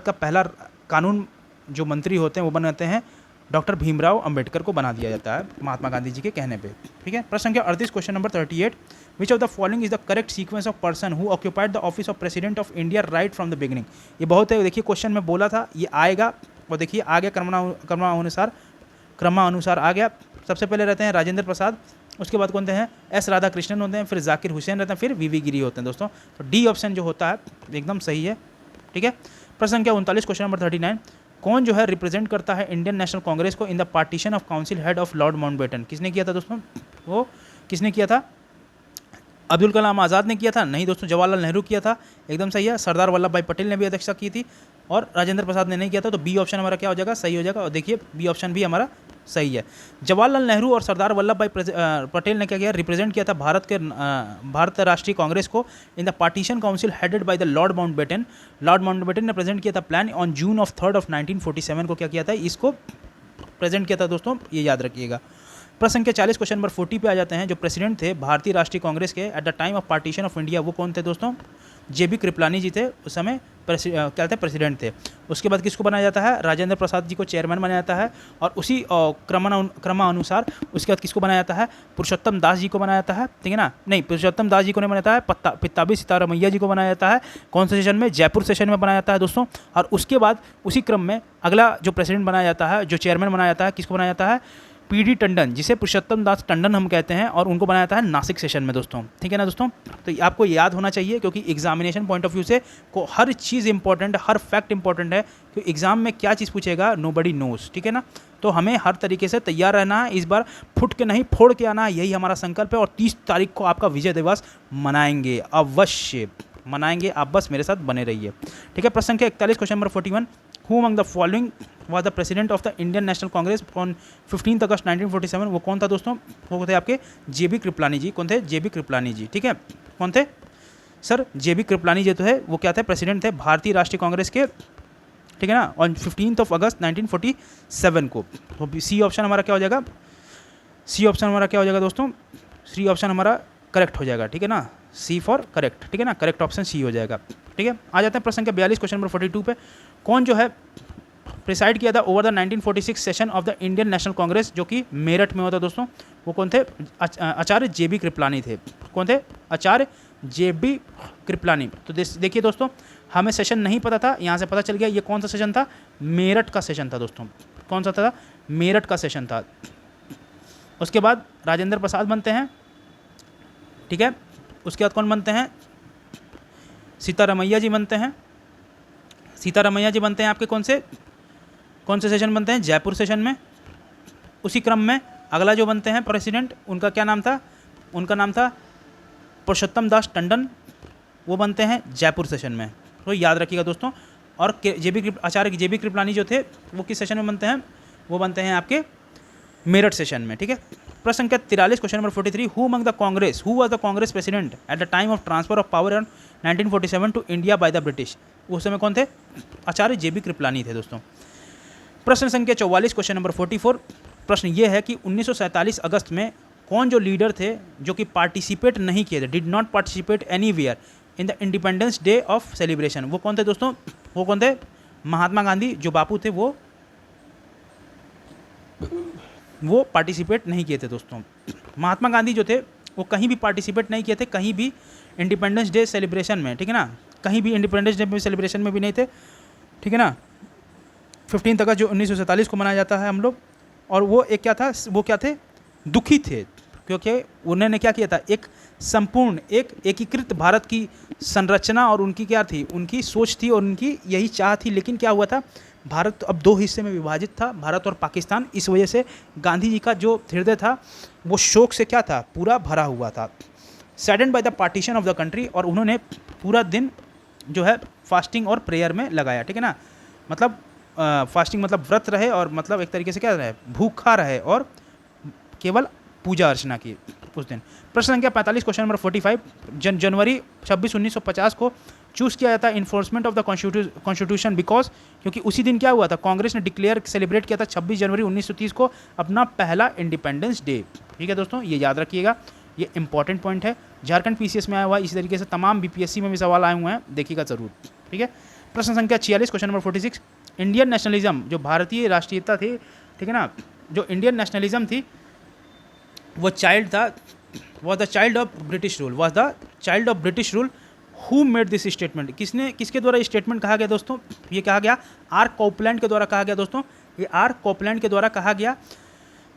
का पहला कानून जो मंत्री होते हैं वो बनाते हैं डॉक्टर भीमराव अंबेडकर को बना दिया जाता है महात्मा गांधी जी के कहने पे, ठीक है। प्रश्न संख्या 38, question number 38, which of the following is the correct sequence of person who occupied the office of president of India right from the beginning. ये बहुत है, देखिए क्वेश्चन में बोला था ये आएगा, और देखिए आ गया क्रमानुसार आ गया। सबसे पहले रहते हैं राजेंद्र प्रसाद, उसके बाद कौन हैं? एस राधाकृष्णन होते हैं, फिर जाकिर हुसैन रहते हैं, फिर वीवी गिरी होते हैं दोस्तों। तो डी ऑप्शन जो होता है एकदम सही है, ठीक है। प्रश्न संख्या 39, क्वेश्चन नंबर 39, कौन जो है रिप्रेजेंट करता है इंडियन नेशनल कांग्रेस को in the partition of council head of Lord Mountbatten? किसने किया था दोस्तों? वो किसने किया था? अब्दुल कलाम आज़ाद ने किया था? नहीं दोस्तों, जवाहरलाल नेहरू किया था, एकदम सही है। सरदार वल्लभ भाई पटेल ने भी अध्यक्षता की थी, और राजेंद्र प्रसाद ने नहीं किया था, तो बी ऑप्शन हमारा क्या हो जाएगा? सही हो जाएगा। और देखिए बी ऑप्शन भी हमारा सही है। जवाहरलाल नेहरू और सरदार वल्लभ भाई पटेल ने क्या किया? रिप्रेजेंट किया था भारत राष्ट्रीय कांग्रेस को in the partition council headed by the Lord Mountbatten. Lord Mountbatten ने प्रेजेंट किया था plan on June of 3 of 1947 को क्या किया था? इसको प्रेजेंट किया था दोस्तों, ये याद रखिएगा। प्रश्न संख्या 40, क्वेश्चन नंबर 40 पे आ जाते हैं। जो प्रेसिडेंट थे भारतीय राष्ट्रीय कांग्रेस के eight the time of partition of India, वो कौन थे दोस्तों? JB कृपलानी जी थे, उस समय क्या थे? प्रेसिडेंट थे। उसके बाद किसको बनाया जाता है? राजेंद्र प्रसाद जी को चेयरमैन बनाया जाता है, और उसी क्रमानुसार उसके बाद किसको बनाया जाता है? पुरुषोत्तम दास जी को बनाया जाता है, ठीक है ना। नहीं, पुरुषोत्तम दास जी को नहीं बनाया जाता है, पित्ताबी सीतारमैया जी को बनाया जाता है। कौन से सेशन में? जयपुर सेशन में बनाया जाता है दोस्तों। और उसके बाद उसी क्रम में अगला जो प्रेसिडेंट बनाया जाता है, जो चेयरमैन बनाया जाता है, किसको बनाया जाता है? PD टंडन, जिसे पुरुषोत्तम दास टंडन हम कहते हैं, और उनको बनाया जाता है नासिक सेशन में दोस्तों, ठीक है ना दोस्तों। तो आपको याद होना चाहिए, क्योंकि एग्जामिनेशन पॉइंट ऑफ व्यू से को हर चीज़ इंपॉर्टेंट है, हर फैक्ट इंपॉर्टेंट है, क्योंकि एग्जाम में क्या चीज़ पूछेगा नोबडी नोज, ठीक है ना। तो हमें हर तरीके से तैयार रहना है, इस बार फुट के नहीं फोड़ के आना है, यही हमारा संकल्प है। और 30 तारीख को आपका विजय दिवस मनाएंगे, अवश्य मनाएंगे, आप बस मेरे साथ बने रहिए, ठीक है। प्रश्न संख्या 41, question number 41, who among the following was the president of the Indian national Congress on 15 August 1947? वो कौन था दोस्तों? वो थे आपके JB कृपलानी जी। कौन थे? JB कृपलानी जी, ठीक है। कौन थे सर? JB कृपलानी जी तो है, वो क्या थे? प्रेसिडेंट थे भारतीय राष्ट्रीय कांग्रेस के, ठीक है ना, ऑन 15 अगस्त 1947 को। तो सी ऑप्शन हमारा क्या हो जाएगा? सी ऑप्शन हमारा क्या हो जाएगा दोस्तों? सी ऑप्शन हमारा करेक्ट हो जाएगा, ठीक है ना। सी फॉर करेक्ट, ठीक है ना, करेक्ट ऑप्शन सी हो जाएगा, ठीक है। आ जाते हैं प्रश्न संख्या 42, क्वेश्चन नंबर 42 पे, कौन जो है प्रिसाइड किया था over the 1946 session of the Indian national Congress, जो कि मेरठ में होता दोस्तों? वो कौन थे? आचार्य JB कृपलानी थे। कौन थे? आचार्य JB कृपलानी। तो देखिए दोस्तों, हमें सेशन नहीं पता था, यहाँ से पता चल गया ये कौन सा सेशन था? मेरठ का सेशन था दोस्तों। कौन सा था? मेरठ का सेशन था। उसके बाद राजेंद्र प्रसाद बनते हैं, ठीक है। उसके बाद कौन बनते हैं? सीतारमैया जी बनते हैं। सीतारमैया जी बनते हैं आपके कौन से सेशन बनते हैं? जयपुर सेशन में। उसी क्रम में अगला जो बनते हैं प्रेसिडेंट, उनका क्या नाम था? उनका नाम था पुरुषोत्तम दास टंडन, वो बनते हैं जयपुर सेशन में, तो याद रखिएगा दोस्तों। और आचार्य JB कृपलानी जो थे वो किस सेशन में बनते हैं? वो बनते हैं आपके मेरठ सेशन में, ठीक है। प्रश्न संख्या 43, question number 43, who was the Congress president at the time of transfer of power in 1947 to India by the British? उस समय कौन थे? आचार्य JB कृपलानी थे दोस्तों। प्रश्न संख्या 44, क्वेश्चन नंबर 44, प्रश्न ये है कि 1947 अगस्त में कौन जो लीडर थे जो कि पार्टिसिपेट नहीं किए थे, did not participate anywhere in the independence day of celebration? वो कौन थे दोस्तों? वो कौन थे? महात्मा गांधी, जो बापू थे वो पार्टिसिपेट नहीं किए थे दोस्तों। महात्मा गांधी जो थे वो कहीं भी पार्टिसिपेट नहीं किए थे, कहीं भी इंडिपेंडेंस डे सेलिब्रेशन में, ठीक है ना, कहीं भी इंडिपेंडेंस डे सेलिब्रेशन में भी नहीं थे, ठीक है ना। 15 अगस्त जो 1947 को मनाया जाता है हम लोग, और वो एक क्या था, वो क्या थे? दुखी थे, क्योंकि उन्होंने क्या किया था, एक संपूर्ण एक एकीकृत भारत की संरचना, और उनकी क्या थी, उनकी सोच थी और उनकी यही चाह थी। लेकिन क्या हुआ था, भारत अब 2 हिस्से में विभाजित था, भारत और पाकिस्तान। इस वजह से गांधी जी का जो हृदय था वो शोक से क्या था, पूरा भरा हुआ था, saddened by the partition of the country. और उन्होंने पूरा दिन जो है फास्टिंग और प्रेयर में लगाया, ठीक है ना, मतलब फास्टिंग मतलब व्रत रहे, और मतलब एक तरीके से क्या रहे, भूखा रहे, और केवल पूजा अर्चना की उस दिन। प्रश्न संख्या 45, क्वेश्चन नंबर 45, जनवरी 26, 1950 को चूज़ किया जाता है enforcement of the constitution because, क्योंकि उसी दिन क्या हुआ था, कांग्रेस ने डिक्लेयर सेलिब्रेट किया था 26 जनवरी 1930 को अपना पहला इंडिपेंडेंस डे, ठीक है दोस्तों, ये याद रखिएगा, ये इंपॉर्टेंट पॉइंट है। झारखंड PCS में आया हुआ है, इसी तरीके से तमाम BPSC में भी सवाल आए हुए हैं, देखिएगा ज़रूर, ठीक है। प्रश्न संख्या 46, क्वेश्चन नंबर 46, इंडियन नेशनलिज्म, जो भारतीय राष्ट्रीयता थी, ठीक है ना, जो इंडियन नेशनलिज्म थी, वो चाइल्ड था, was the child of British rule, who made this statement? किसके द्वारा स्टेटमेंट कहा गया दोस्तों? ये कहा गया R. कोपलैंड के द्वारा कहा गया दोस्तों। ये R. कोपलैंड के द्वारा कहा गया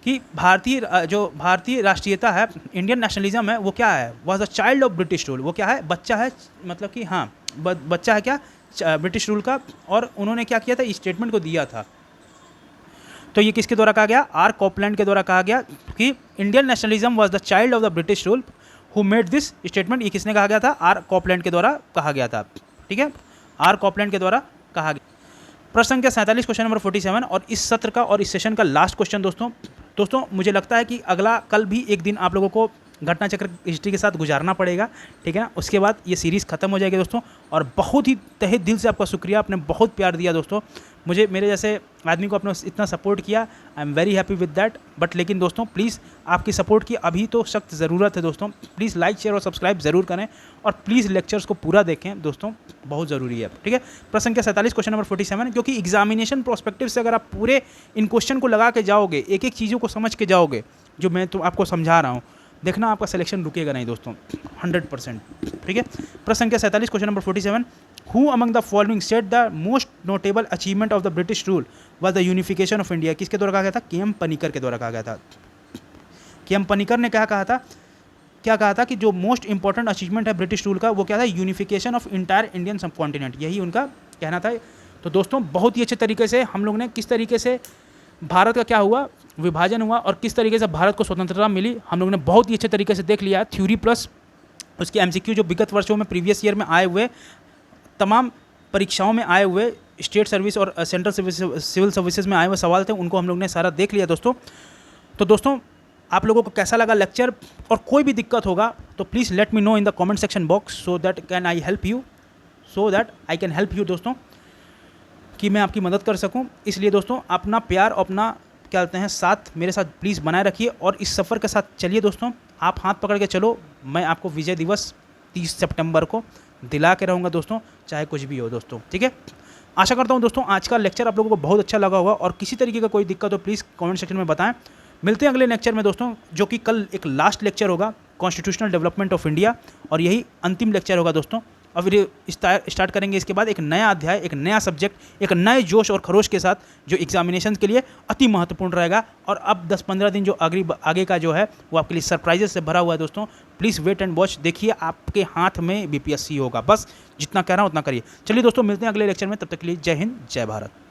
कि भारतीय राष्ट्रीयता है, इंडियन नेशनलिज्म है, वो क्या है, was the child of British rule, वो क्या है, बच्चा है, मतलब कि हाँ बच्चा है क्या, ब्रिटिश रूल का। और उन्होंने क्या किया था, स्टेटमेंट को दिया था। तो ये किसके द्वारा कहा गया? R. कोपलैंड के द्वारा कहा गया कि Indian nationalism was the child of the British rule who made this statement. ये किसने कहा गया था? R. कोपलैंड के द्वारा कहा गया था, ठीक है, R. कोपलैंड के द्वारा कहा गया। प्रश्न संख्या 47, क्वेश्चन नंबर 47, और इस सत्र का और इस सेशन का लास्ट क्वेश्चन दोस्तों मुझे लगता है कि कल भी एक दिन आप लोगों को घटना चक्र हिस्ट्री के साथ गुजारना पड़ेगा, ठीक है ना, उसके बाद ये सीरीज़ ख़त्म हो जाएगी दोस्तों। और बहुत ही तहे दिल से आपका शुक्रिया, आपने बहुत प्यार दिया दोस्तों, मुझे मेरे जैसे आदमी को आपने इतना सपोर्ट किया, I am very happy with that. But लेकिन दोस्तों प्लीज़ आपकी सपोर्ट की अभी तो सख्त ज़रूरत है दोस्तों, प्लीज़ लाइक शेयर और सब्सक्राइब ज़रूर करें, और प्लीज़ लेक्चर्स को पूरा देखें दोस्तों, बहुत ज़रूरी है, ठीक है। प्रश्न संख्या 47, क्वेश्चन नंबर 47, क्योंकि एग्जामिनेशन प्रोस्पेक्टिव से अगर आप पूरे इन क्वेश्चन को लगा के जाओगे, एक एक चीज़ों को समझ के जाओगे, जो मैं तो आपको समझा रहा हूँ, देखना आपका सिलेक्शन रुकेगा नहीं दोस्तों, 100%, ठीक है। प्रश्न संख्या 47, question number 47, who among the following set the most notable achievement of the British rule was the unification of India? किसके द्वारा कहा गया था? KM पनिकर के द्वारा कहा गया था। KM पनिकर ने क्या कहा था कि जो मोस्ट इंपॉर्टेंट अचीवमेंट है ब्रिटिश रूल का, वो क्या था? यूनिफिकेशन ऑफ इंटायर इंडियन सब कॉन्टिनेंट, यही उनका कहना था। तो दोस्तों बहुत ही अच्छे तरीके से हम लोग ने किस तरीके से भारत का क्या हुआ, विभाजन हुआ, और किस तरीके से भारत को स्वतंत्रता मिली, हम लोग ने बहुत ही अच्छे तरीके से देख लिया है। थ्योरी प्लस उसके MCQ जो विगत वर्षों में प्रीवियस ईयर में आए हुए, तमाम परीक्षाओं में आए हुए, स्टेट सर्विस और सेंट्रल सिविल सर्विसेज में आए हुए सवाल थे, उनको हम लोग ने सारा देख लिया दोस्तों। तो दोस्तों आप लोगों को कैसा लगा लेक्चर, और कोई भी दिक्कत होगा तो please let me know in the comment section box, so that can I help you, दोस्तों, कि मैं आपकी मदद कर सकूं। इसलिए दोस्तों अपना प्यार, अपना क्या कहते हैं साथ मेरे साथ प्लीज़ बनाए रखिए, और इस सफ़र के साथ चलिए दोस्तों। आप हाथ पकड़ के चलो, मैं आपको विजय दिवस 30 सितंबर को दिला के रहूँगा दोस्तों, चाहे कुछ भी हो दोस्तों, ठीक है। आशा करता हूँ दोस्तों आज का लेक्चर आप लोगों को बहुत अच्छा लगा होगा, और किसी तरीके का कोई दिक्कत हो प्लीज़ कमेंट सेक्शन में बताएं। मिलते हैं अगले लेक्चर में दोस्तों, जो कि कल एक लास्ट लेक्चर होगा, कॉन्स्टिट्यूशनल डेवलपमेंट ऑफ इंडिया, और यही अंतिम लेक्चर होगा दोस्तों। और फिर स्टार्ट करेंगे इसके बाद एक नया अध्याय, एक नया सब्जेक्ट, एक नए जोश और खरोश के साथ, जो एग्जामिनेशन के लिए अति महत्वपूर्ण रहेगा। और अब 10-15 दिन जो आगे का जो है वो आपके लिए सरप्राइजेस से भरा हुआ है दोस्तों। प्लीज़ वेट एंड वॉच, देखिए आपके हाथ में BPSC होगा, बस जितना कह रहा हूँ उतना करिए। चलिए दोस्तों मिलते हैं अगले लेक्चर में, तब तक के लिए जय हिंद, जय भारत।